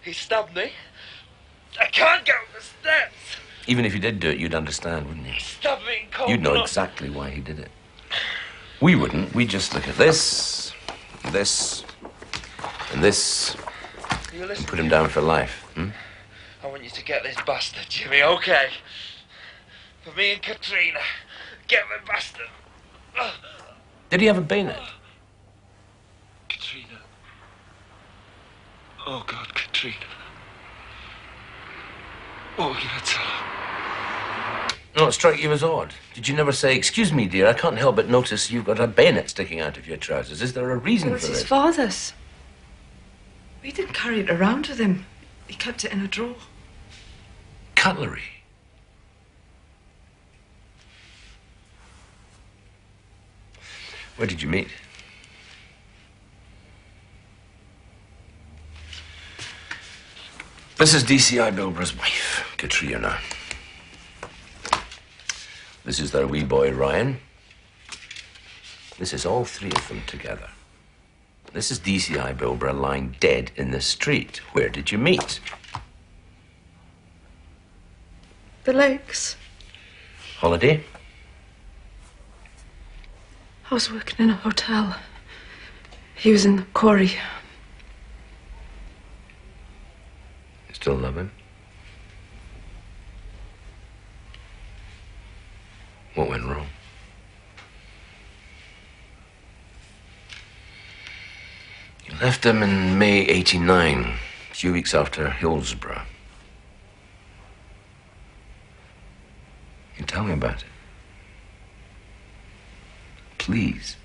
He stabbed me. I can't go up the steps. Even if you did do it, you'd understand, wouldn't you? He stabbed me in cold You'd know blood. exactly why he did it. We wouldn't. We'd just look at this, this, and this, You and listen. put him down for life. Hmm? I want you to get this bastard, Jimmy, okay? For me and Katrina. Get the bastard. Did he have a bayonet? Katrina. Oh, God, Katrina. What are we going to tell her? No, it struck you as odd. Did you never say, "Excuse me, dear, I can't help but notice you've got a bayonet sticking out of your trousers. Is there a reason It was for his it?" father's. He didn't carry it around with him. He kept it in a drawer. Cutlery. Where did you meet? This is DCI Bilborough's wife, Katrina. This is their wee boy, Ryan. This is all three of them together. This is DCI Bilborough lying dead in the street. Where did you meet? The lakes. Holiday? I was working in a hotel. He was in the quarry. Still love him? What went wrong? You left him in May '89, a few weeks after Hillsborough. You tell me about it. Please.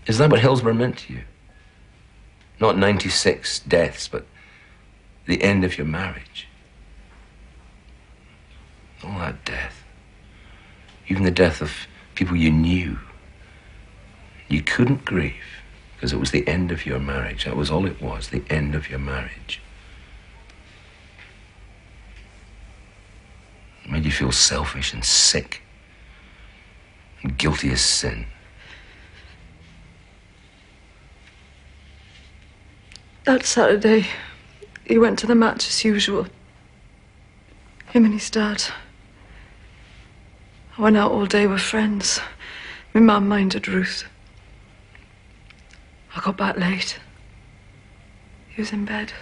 Is that what Hillsborough meant to you? Not 96 deaths, but the end of your marriage. All that death. Even the death of people you knew. You couldn't grieve because it was the end of your marriage. That was all it was, the end of your marriage. It made you feel selfish and sick and guilty as sin. That Saturday, he went to the match as usual. Him and his dad. I went out all day with friends. My mum minded Ruth. I got back late. He was in bed,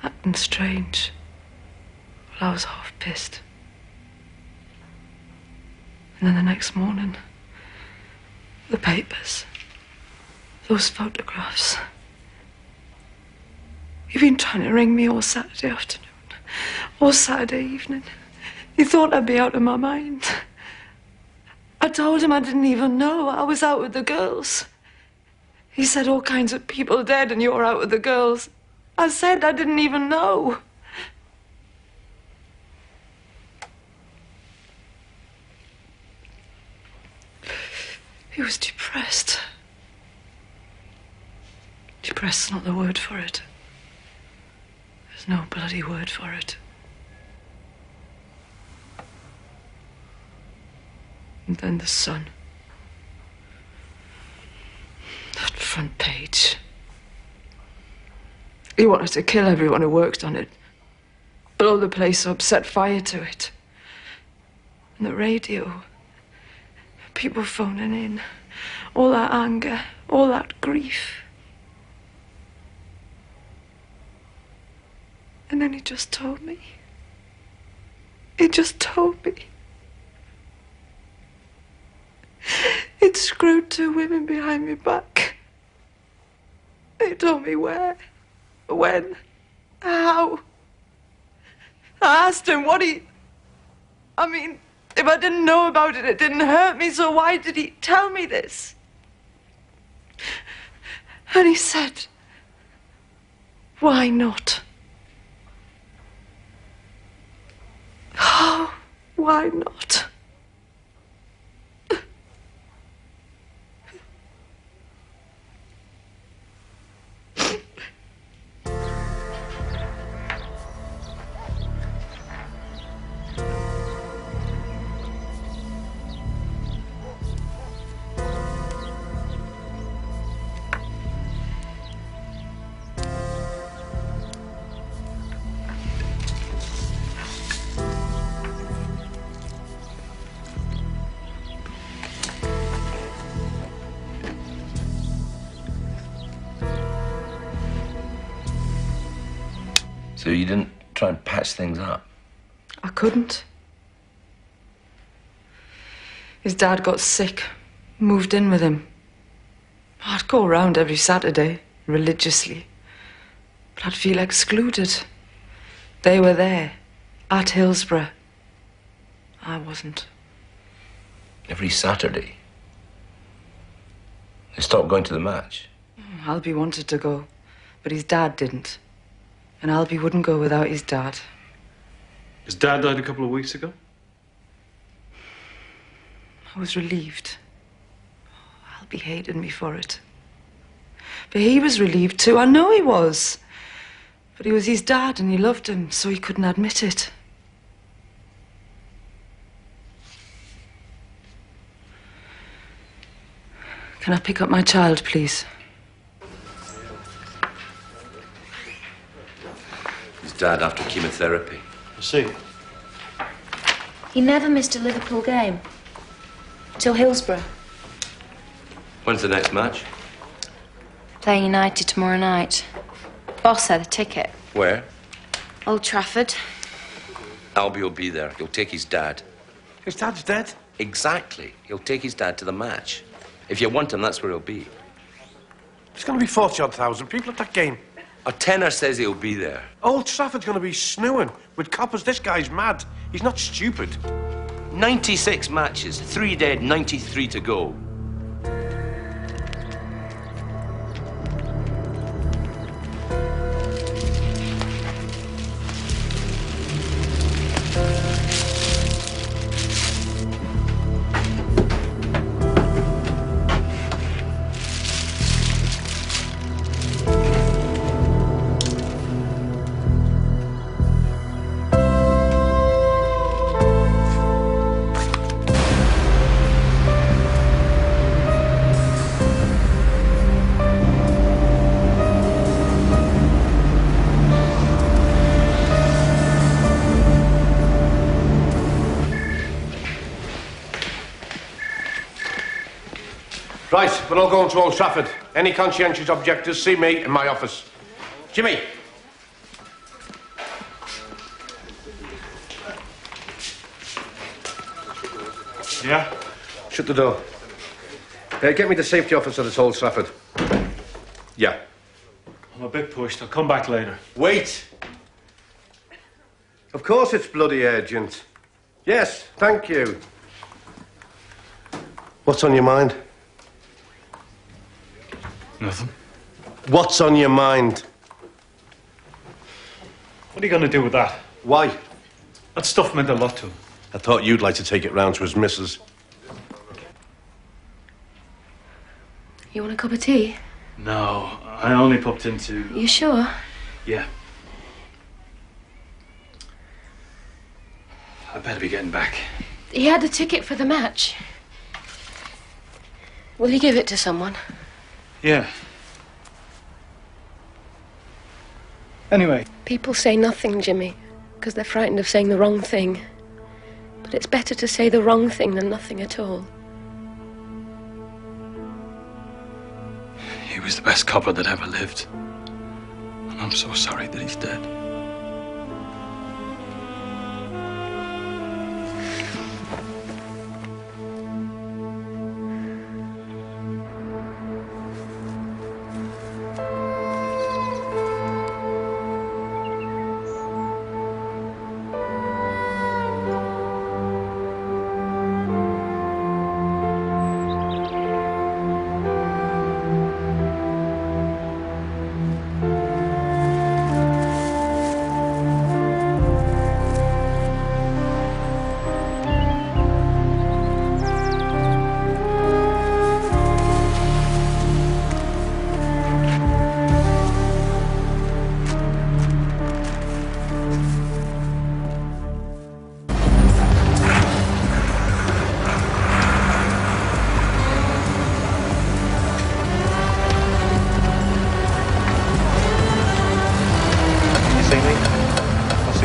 acting strange. Well, I was half pissed. And then the next morning, the papers, those photographs. You've been trying to ring me all Saturday afternoon, all Saturday evening. He thought I'd be out of my mind. I told him I didn't even know. I was out with the girls. He said all kinds of people dead and you're out with the girls. I said I didn't even know. He was depressed. Depressed's not the word for it. There's no bloody word for it. And then the Sun. That front page. He wanted to kill everyone who worked on it. Blow the place up, set fire to it. And the radio. People phoning in. All that anger, all that grief. And then he just told me. He just told me. He'd screwed two women behind my back. He told me where When? How? I asked him what he... I mean, if I didn't know about it, it didn't hurt me, so why did he tell me this? And he said, why not? Oh, why not? So you didn't try and patch things up? I couldn't. His dad got sick, moved in with him. I'd go around every Saturday, religiously, but I'd feel excluded. They were there, at Hillsborough. I wasn't. Every Saturday? They stopped going to the match? Albie wanted to go, but his dad didn't. And Albie wouldn't go without his dad. His dad died a couple of weeks ago? I was relieved. Albie hated me for it. But he was relieved too. I know he was. But he was his dad and he loved him, so he couldn't admit it. Can I pick up my child, please? His dad after chemotherapy. I see. He never missed a Liverpool game. Till Hillsborough. When's the next match? Playing United tomorrow night. Boss had a ticket. Where? Old Trafford. Albie will be there. He'll take his dad. His dad's dead? Exactly. He'll take his dad to the match. If you want him, that's where he'll be. There's going to be 40-odd thousand people at that game. A tenor says he'll be there. Old Trafford's going to be snowing with coppers. This guy's mad. He's not stupid. 96 matches, 3 dead, 93 to go. Right, we're all going to Old Trafford. Any conscientious objectors, see me in my office. Jimmy. Yeah? Shut the door. Get me the safety officer at Old Trafford. Yeah. I'm a bit pushed. I'll come back later. Wait. Of course it's bloody urgent. Yes, thank you. What's on your mind? Nothing. What's on your mind? What are you going to do with that? Why? That stuff meant a lot to him. I thought you'd like to take it round to his missus. You want a cup of tea? No, I only popped into... You sure? Yeah. I better be getting back. He had a ticket for the match. Will you give it to someone? Yeah. Anyway. People say nothing, Jimmy, because they're frightened of saying the wrong thing. But it's better to say the wrong thing than nothing at all. He was the best copper that ever lived. And I'm so sorry that he's dead.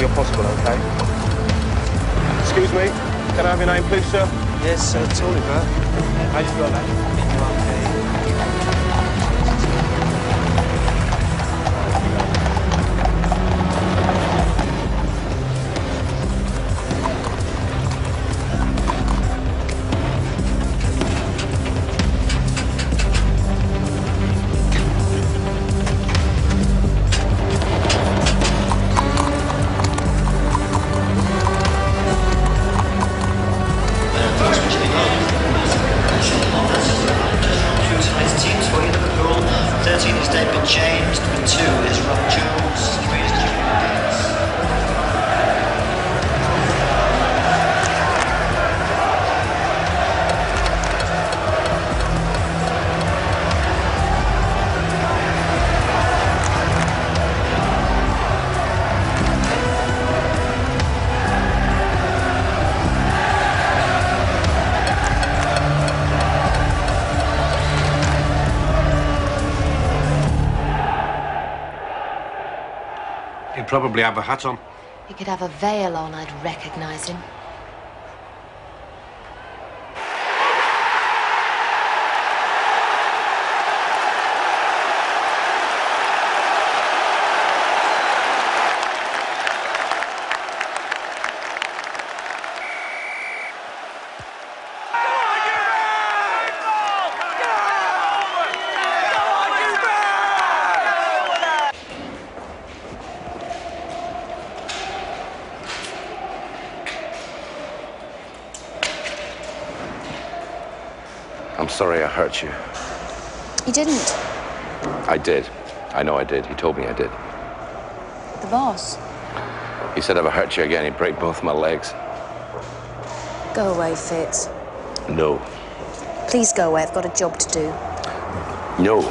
you're possible, okay? Excuse me, can I have your name, please, sir? Yes, it's Oliver. How do you spell that? Teams for Liverpool. 13 is David James. Number 2 is Rob Jones. 3 is Julian Gates. He'd probably have a hat on. He could have a veil on, I'd recognise him. I'm sorry I hurt you. You didn't. I did. I know I did. He told me I did. The boss. He said if I hurt you again, he'd break both my legs. Go away, Fitz. No. Please go away. I've got a job to do. No.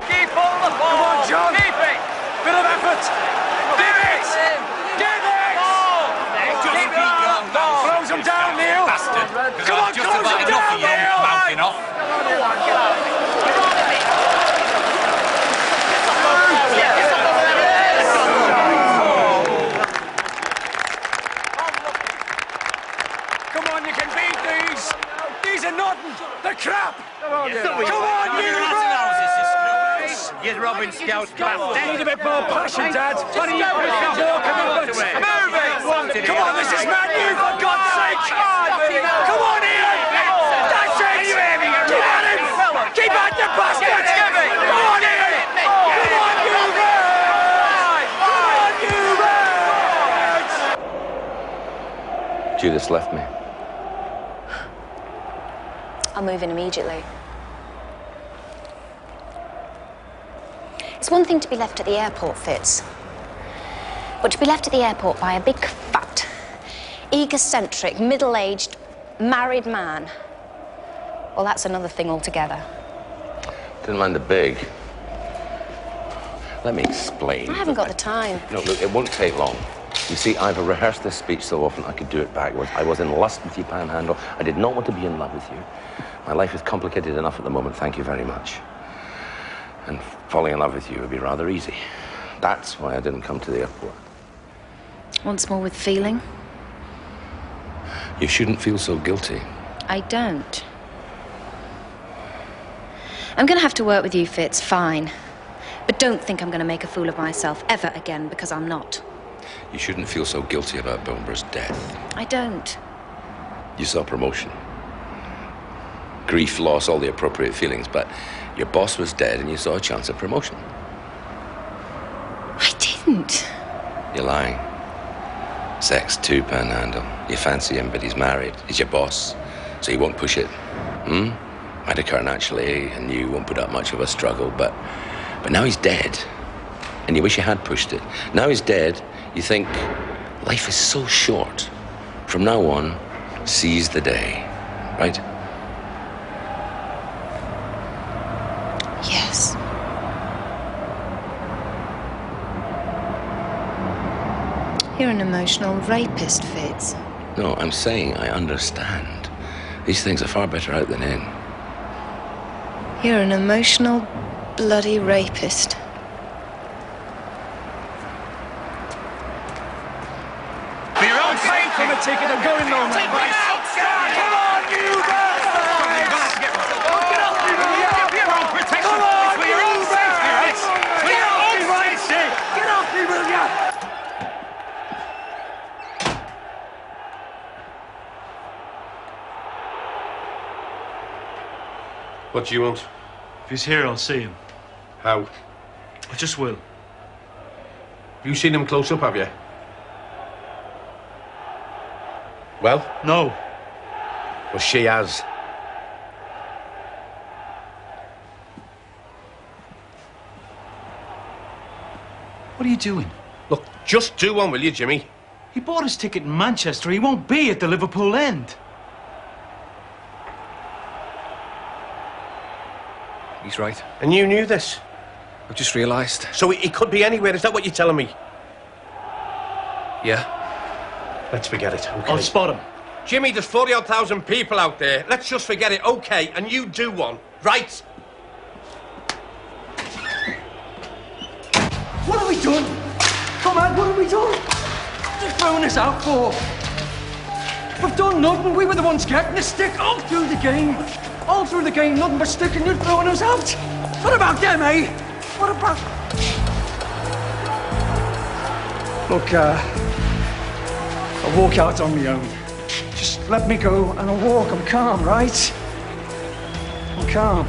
Keep on the ball! Come on, John! Keep it! Bit of effort! Give it! Give it! Keep it on! Close him down, Neil! Come on, close him down, Neil! Mouthing off. Come on, you can beat these! These are nothing! They're crap! Come on, you You're Robin Scout. Need a bit more passion, Dad. What are you Move it! Come on, this is Man U, for God's sake! Come on, Ian! That's it! Keep at him! Keep at the bastard! Come on, Ian! Come on, you Reds! Come on, you Reds! Judas left me. I'll move in immediately. It's one thing to be left at the airport, Fitz. But to be left at the airport by a big, fat, egocentric, middle-aged, married man, well, that's another thing altogether. Didn't mind the big. Let me explain. I haven't got the time. No, look, it won't take long. You see, I've rehearsed this speech so often I could do it backwards. I was in lust with you, Panhandle. I did not want to be in love with you. My life is complicated enough at the moment, thank you very much. And falling in love with you would be rather easy. That's why I didn't come to the airport. Once more with feeling? You shouldn't feel so guilty. I don't. I'm going to have to work with you, Fitz, fine. But don't think I'm going to make a fool of myself ever again, because I'm not. You shouldn't feel so guilty about Bilborough's death. I don't. You saw promotion. Grief, loss, all the appropriate feelings, but your boss was dead and you saw a chance of promotion. I didn't. You're lying. Sex too, Panhandle. You fancy him, but he's married. He's your boss, so he won't push it. Might occur naturally, and you won't put up much of a struggle, but now he's dead. And you wish you had pushed it. Now he's dead, you think, life is so short. From now on, seize the day, right? Yes. You're an emotional rapist, Fitz. No, I'm saying I understand. These things are far better out than in. You're an emotional, bloody rapist. take it. I'm going now, man. Come on, you bastard! Get off me, will you? Your own protection. Come on, For your own safety, right? For your own safety. Get off me, will ya? What do you want? If he's here, I'll see him. How? I just will. You seen him close up, have you? Well? No. Well, she has. What are you doing? Look, just do one, will you, Jimmy? He bought his ticket in Manchester. He won't be at the Liverpool end. He's right. And you knew this? I've just realised. So he could be anywhere, is that what you're telling me? Yeah. Let's forget it, okay? I'll spot him. Jimmy, there's 40,000 people out there. Let's just forget it, okay? And you do one, right? What have we done? Come on, what have we done? What are you throwing us out for? We've done nothing. We were the ones getting the stick all through the game. All through the game, nothing but stick, and you're throwing us out. What about them, eh? What about... Look, I'll walk out on my own. Just let me go, and I'll walk. I'm calm, right? I'm calm.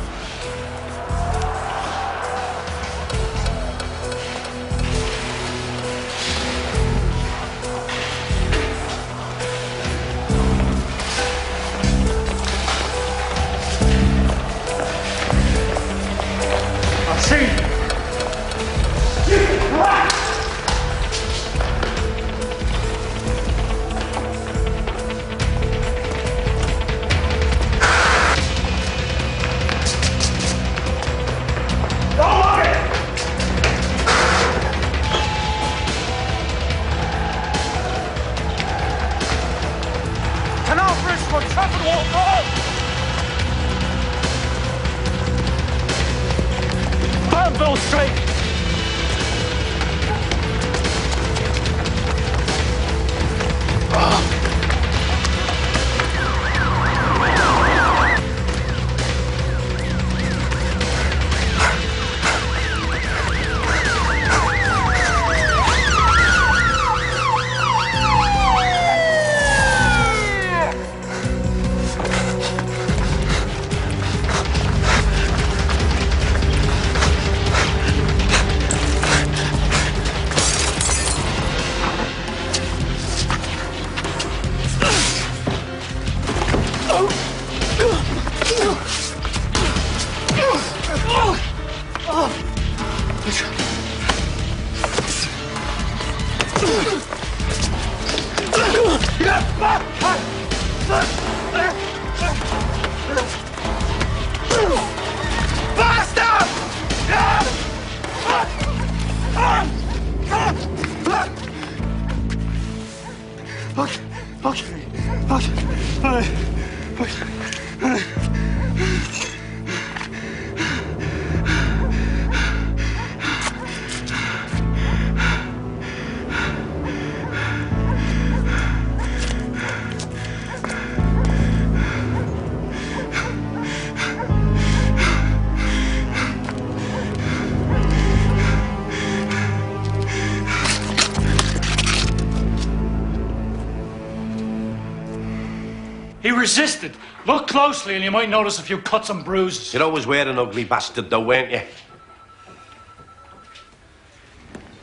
He resisted. Look closely and you might notice a few cuts and bruises. You'd always wear an ugly bastard, though, weren't you?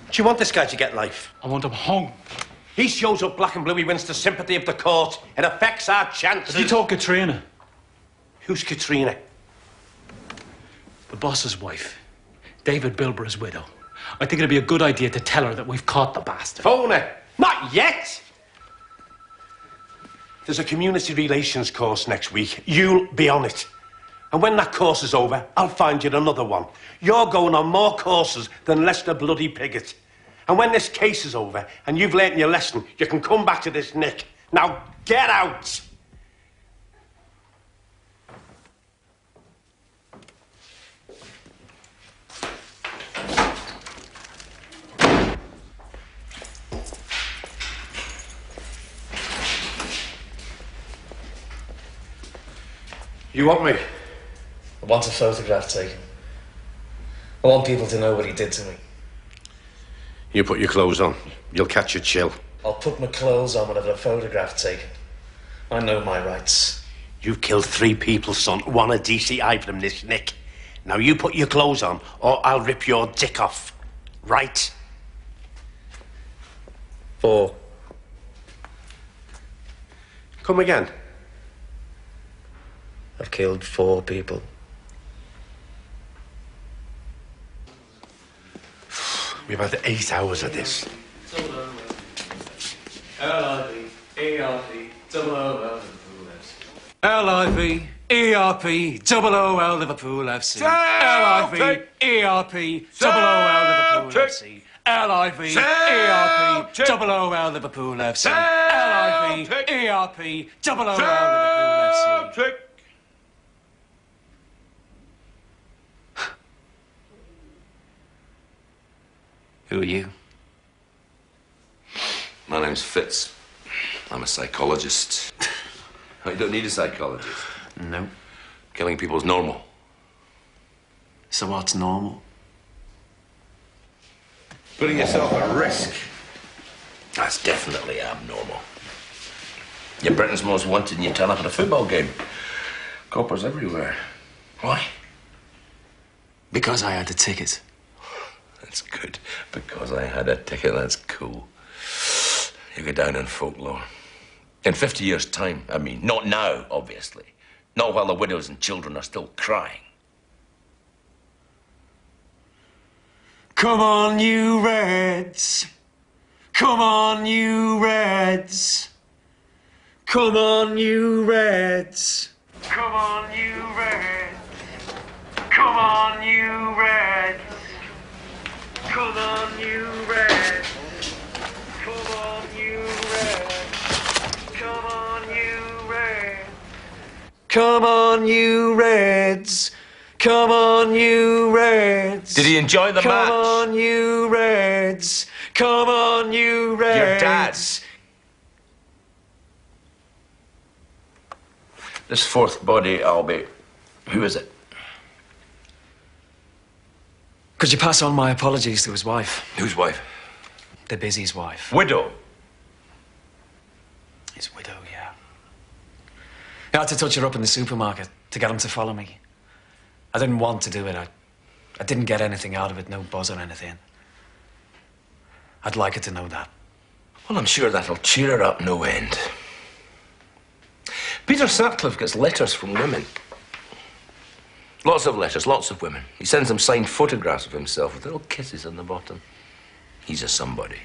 Do you want this guy to get life? I want him hung. He shows up black and blue, he wins the sympathy of the court. It affects our chances. Have you told Katrina? Who's Katrina? The boss's wife. David Bilborough's widow. I think it'd be a good idea to tell her that we've caught the bastard. Phone her. Not yet. There's a community relations course next week. You'll be on it. And when that course is over, I'll find you another one. You're going on more courses than Lester Bloody Piggott. And when this case is over and you've learnt your lesson, you can come back to this Nick. Now, get out! You want me? I want a photograph taken. I want people to know what he did to me. You put your clothes on. You'll catch a chill. I'll put my clothes on when I've a photograph taken. I know my rights. You've killed 3 people, son. 1 a DCI from this nick. Now you put your clothes on, or I'll rip your dick off. Right? 4. Come again. I've killed 4 people. We've had 8 hours of this. L-I-V-E-R-P-O-O-L Liverpool FC. L-I-V-E-R-P-O-O-L Liverpool FC. L-I-V-E-R-P-O-O-L Liverpool FC. L-I-V-E-R-P-O-O-L Liverpool FC. Who are you? My name's Fitz. I'm a psychologist. You don't need a psychologist. No. Killing people's normal. So what's normal? Putting yourself at risk. That's definitely abnormal. You're Britain's most wanted and you turn up at a football game. Coppers everywhere. Why? Because I had the ticket. That's good. Because I had a ticket, that's cool. You go down in folklore. In 50 years' time, I mean. Not now, obviously. Not while the widows and children are still crying. Come on, you Reds. Come on, you Reds. Come on, you Reds. Come on, you Reds. Come on, you Reds. Come on, you Reds. Come on, you Reds. Come on, you Reds. Come on, you Reds. Come on, you Reds. Did he enjoy the match? Come on, you Reds. Come on, you Reds. Your dad. This 4th body, Albie, who is it? Could you pass on my apologies to his wife? Whose wife? The busy's wife. Widow. His widow, yeah. I had to touch her up in the supermarket to get him to follow me. I didn't want to do it. I didn't get anything out of it, no buzz or anything. I'd like her to know that. Well, I'm sure that'll cheer her up no end. Peter Sutcliffe gets letters from women. Lots of letters, lots of women. He sends them signed photographs of himself with little kisses on the bottom. He's a somebody.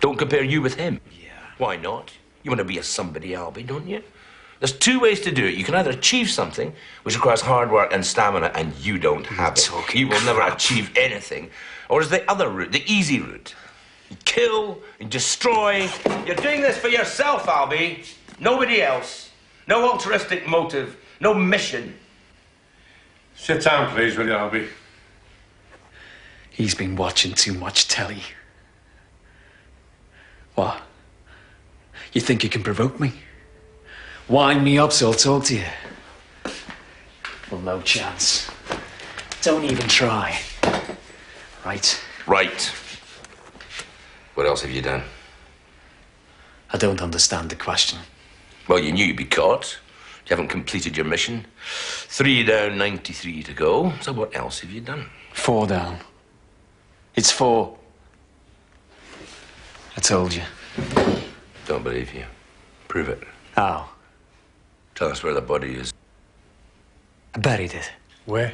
Don't compare you with him. Yeah. Why not? You want to be a somebody, Albie, don't you? There's 2 ways to do it. You can either achieve something, which requires hard work and stamina, and you don't have it. You will never achieve anything. Or is the other route, the easy route. You kill, you destroy. You're doing this for yourself, Albie. Nobody else. No altruistic motive. No mission. Sit down, please, will you, Albie? He's been watching too much telly. What? You think you can provoke me? Wind me up so I'll talk to you? Well, no chance. Don't even try. Right? Right. What else have you done? I don't understand the question. Well, you knew you'd be caught. You haven't completed your mission. 3 down, 93 to go. So what else have you done? 4 down. It's 4. I told you. Don't believe you. Prove it. How? Tell us where the body is. I buried it. Where?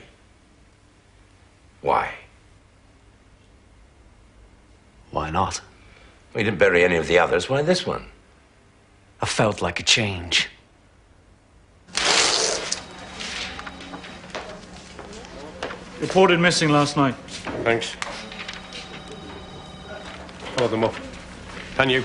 Why? Why not? Well, you didn't bury any of the others. Why this one? I felt like a change. Reported missing last night. Thanks. Follow them up. Can you?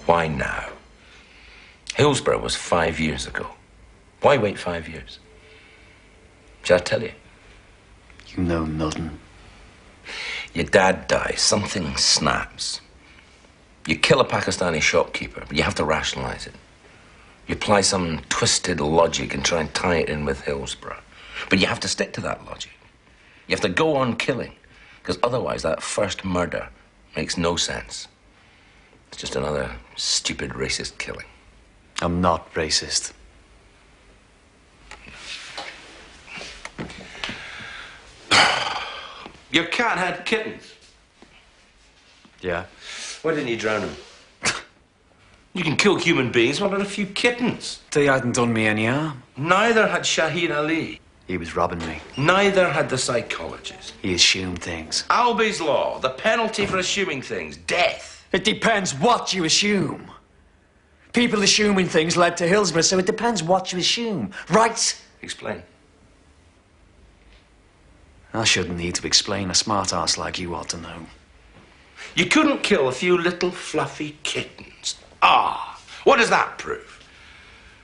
Why now? Hillsborough was 5 years ago. Why wait 5 years? Shall I tell you? You know nothing. Your dad dies, something snaps. You kill a Pakistani shopkeeper, but you have to rationalize it. You apply some twisted logic and try and tie it in with Hillsborough. But you have to stick to that logic. You have to go on killing, because otherwise that first murder makes no sense. It's just another stupid racist killing. I'm not racist. Your cat had kittens. Yeah? Why didn't you drown him? You can kill human beings, what about a few kittens? They hadn't done me any harm. Neither had Shaheen Ali. He was robbing me. Neither had the psychologist. He assumed things. Albi's Law, the penalty for assuming things, death. It depends what you assume. People assuming things led to Hillsborough, so it depends what you assume. Right? Explain. I shouldn't need to explain. A smart ass like you ought to know. You couldn't kill a few little fluffy kittens. Ah, what does that prove?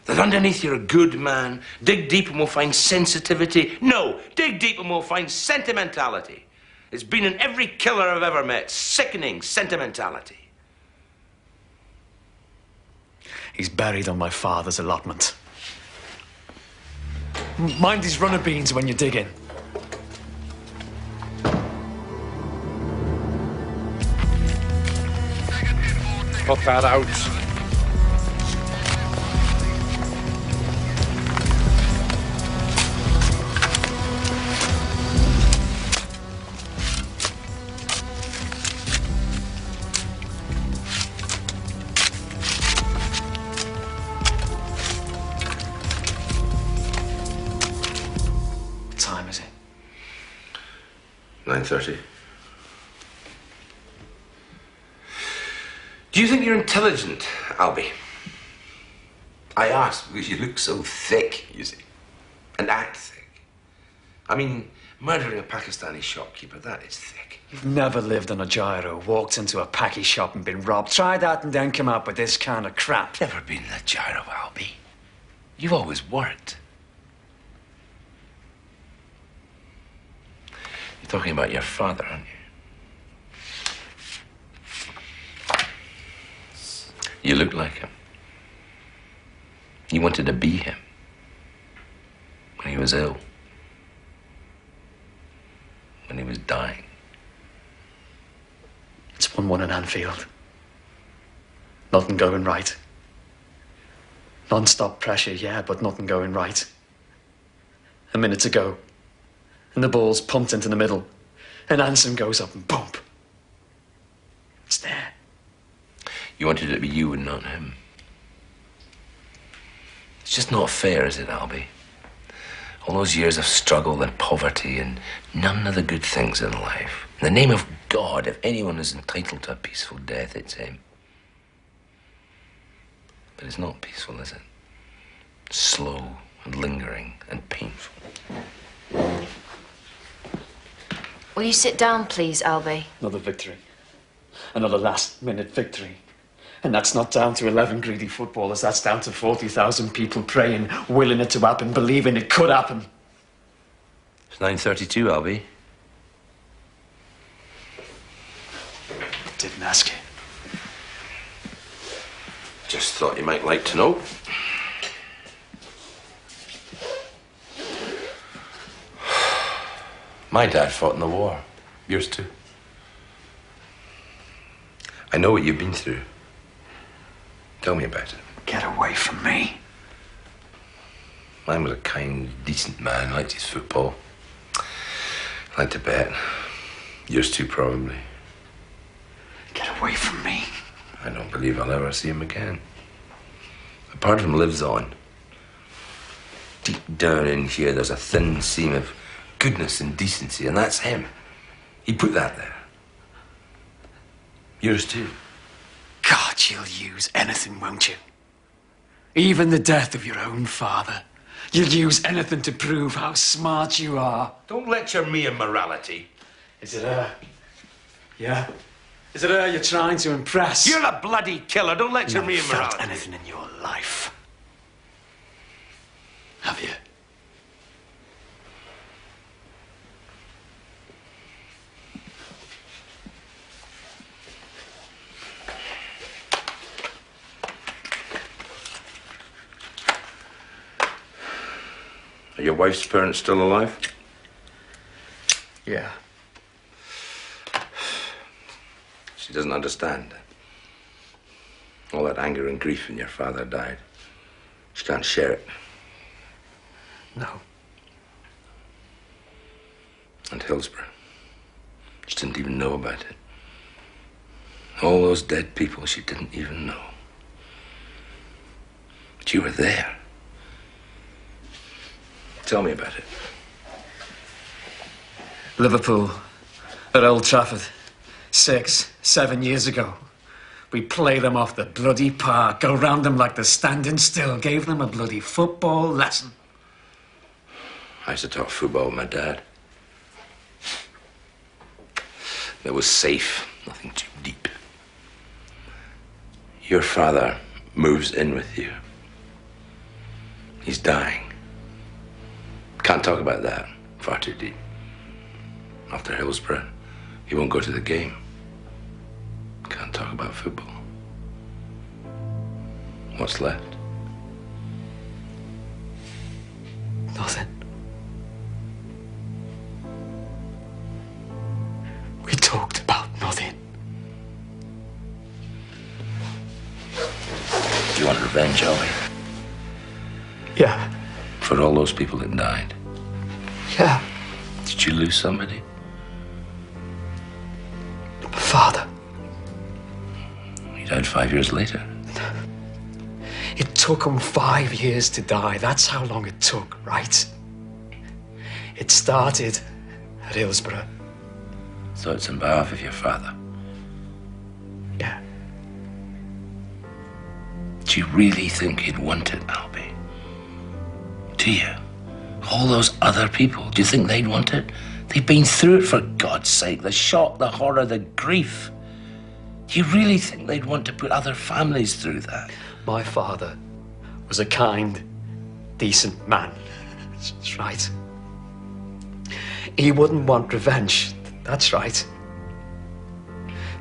That underneath you're a good man. Dig deep and we'll find sensitivity. No, dig deep and we'll find sentimentality. It's been in every killer I've ever met. Sickening sentimentality. He's buried on my father's allotment. Mind his runner beans when you dig in. Put that out. What time is it? 9:30. Do you think you're intelligent, Albie? I ask because you look so thick, you see, and act thick. I mean, murdering a Pakistani shopkeeper, that is thick. You've never lived on a gyro, walked into a packy shop and been robbed. Try that and then come out with this kind of crap. Never been in a gyro, Albie. You've always worked. You're talking about your father, aren't you? You look like him. You wanted to be him when he was ill, when he was dying. It's 1-1 in Anfield. Nothing going right. Non-stop pressure, yeah, but nothing going right. A minute to go, and the ball's pumped into the middle, and Anson goes up and bump. It's there. You wanted it to be you and not him. It's just not fair, is it, Albie? All those years of struggle and poverty and none of the good things in life. In the name of God, if anyone is entitled to a peaceful death, it's him. But it's not peaceful, is it? It's slow and lingering and painful. Will you sit down, please, Albie? Another victory. Another last-minute victory. And that's not down to 11 greedy footballers. That's down to 40,000 people praying, willing it to happen, believing it could happen. It's 9:32, Albie. Didn't ask you. Just thought you might like to know. My dad fought in the war. Yours too. I know what you've been through. Tell me about it. Get away from me. Mine was a kind, decent man, liked his football. Liked to bet. Yours too, probably. Get away from me. I don't believe I'll ever see him again. A part of him lives on. Deep down in here, there's a thin seam of goodness and decency, and that's him. He put that there. Yours too. God, you'll use anything, won't you? Even the death of your own father. You'll use anything to prove how smart you are. Don't lecture me on morality. Is it her? Yeah? Is it her you're trying to impress? You're a bloody killer. Don't lecture me on felt morality. anything in your life. Have you? Are your wife's parents still alive? Yeah. She doesn't understand. All that anger and grief when your father died. She can't share it. No. And Hillsborough. She didn't even know about it. All those dead people she didn't even know. But you were there. Tell me about it. Liverpool, at Old Trafford, 6, 7 years ago. We played them off the bloody park, go round them like they're standing still, gave them a bloody football lesson. I used to talk football with my dad. It was safe, nothing too deep. Your father moves in with you. He's dying. Can't talk about that. Far too deep. After Hillsborough, he won't go to the game. Can't talk about football. What's left? Nothing. We talked about nothing. Do you want revenge, Ollie? Yeah. For all those people that died? Yeah. Did you lose somebody? My father. He died 5 years later. It took him 5 years to die. That's how long it took, right? It started at Hillsborough. So it's on behalf of your father? Yeah. Do you really think he'd want it, Albie? Do you? All those other people, do you think they'd want it? They've been through it, for God's sake. The shock, the horror, the grief. Do you really think they'd want to put other families through that? My father was a kind, decent man. That's right. He wouldn't want revenge. That's right.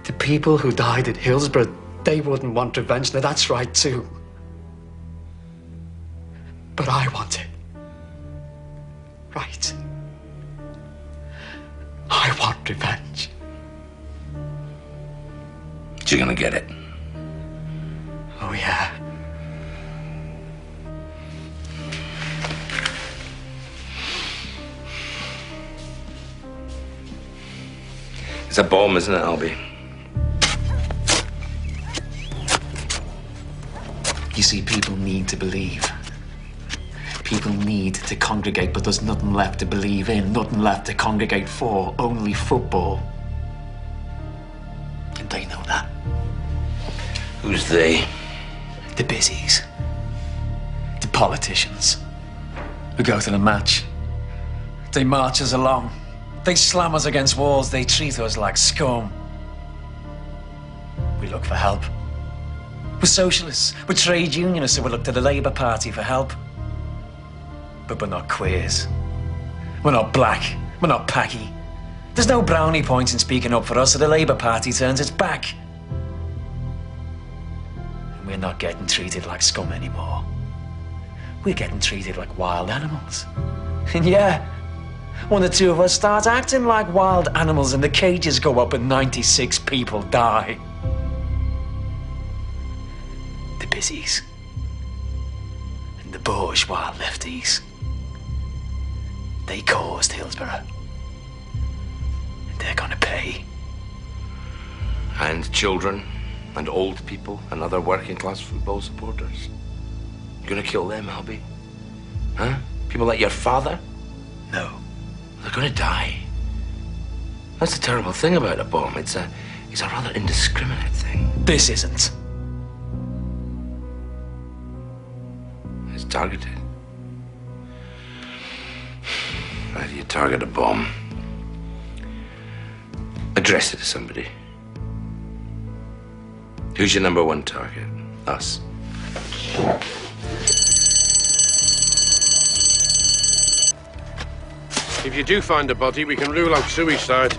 The people who died at Hillsborough, they wouldn't want revenge. Now, that's right, too. But I want it. Right. I want revenge. You're gonna get it. Oh, yeah. It's a bomb, isn't it, Albie? You see, people need to believe. People need to congregate, but there's nothing left to believe in, nothing left to congregate for, only football. And they know that. Who's they? The busies. The politicians. We go to the match. They march us along. They slam us against walls. They treat us like scum. We look for help. We're socialists. We're trade unionists, so we look to the Labour Party for help. But we're not queers. We're not black. We're not packy. There's no brownie points in speaking up for us, so the Labour Party turns its back. And we're not getting treated like scum anymore. We're getting treated like wild animals. And yeah, when the two of us start acting like wild animals and the cages go up and 96 people die. The busies. And the bourgeois lefties. They caused Hillsborough. And they're gonna pay. And children, and old people, and other working class football supporters. You're gonna kill them, Albie? Huh? People like your father? No. They're gonna die. That's the terrible thing about a bomb. It's a rather indiscriminate thing. This isn't. It's targeted. How do you target a bomb? Address it to somebody. Who's your number one target? Us. if you do find a body, we can rule out suicide.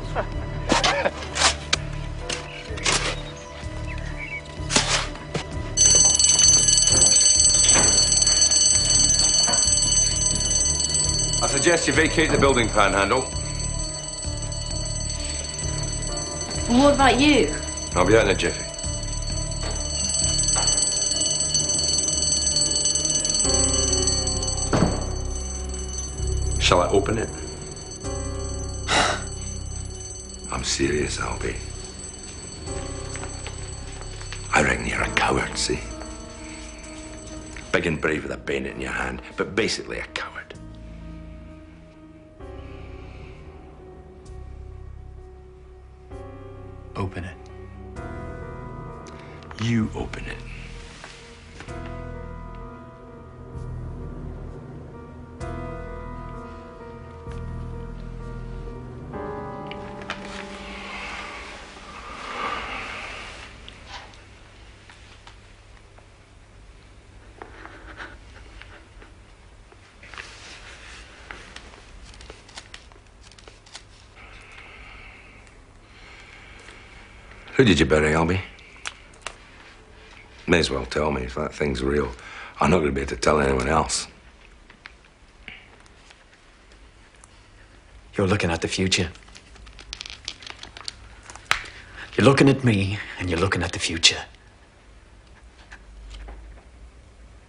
I suggest you vacate the building, Panhandle. Well, what about you? I'll be out in a jiffy. Shall I open it? I'm serious, Albie. I reckon you're a coward, see? Big and brave with a bayonet in your hand, but basically a coward. Open it. You open it. Who did you bury, Albie? May as well tell me if that thing's real. I'm not going to be able to tell anyone else. You're looking at the future. You're looking at me, and you're looking at the future.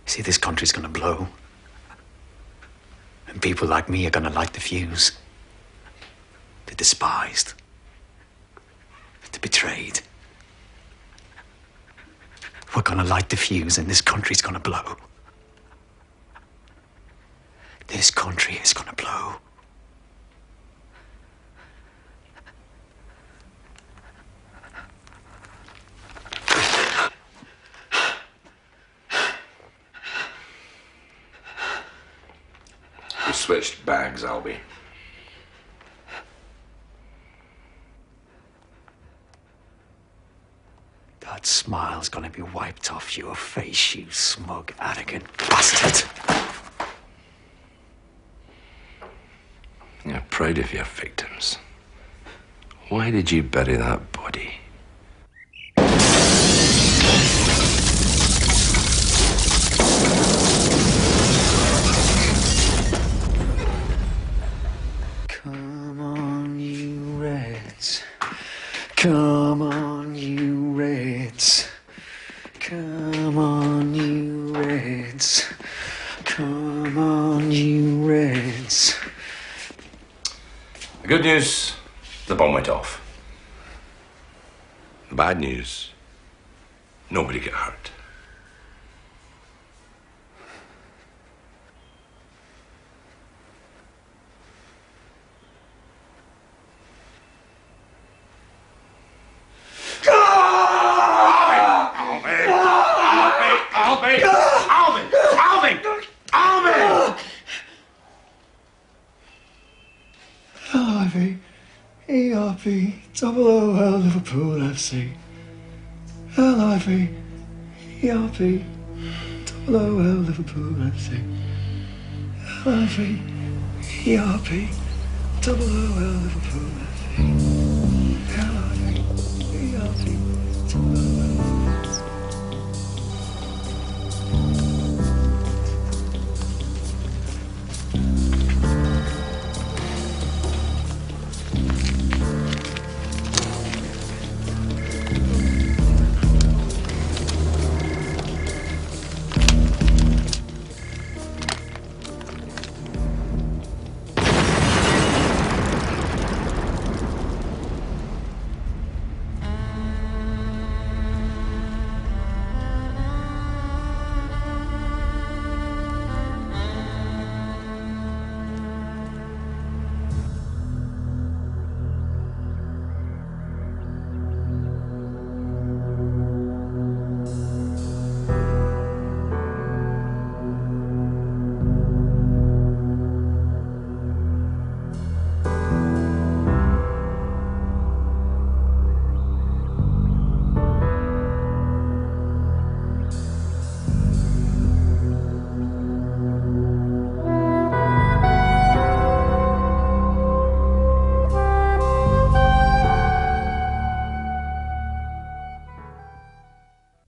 See, this country's gonna blow. And people like me are gonna light the fuse. The despised. The betrayed. We're gonna light the fuse, and this country's gonna blow. This country is gonna blow. We switched bags, Albie. That smile's gonna be wiped off your face, you smug, arrogant bastard. You're proud of your victims. Why did you bury that body? Come on, you Reds. Come on, you Reds. Come on, you Reds. Come on, you Reds. The good news, the bomb went off. The bad news, nobody got hurt. LIV, ERP, double OL Liverpool FC. LIV, ERP, double OL Liverpool FC. LIV, ERP, double OL Liverpool FC.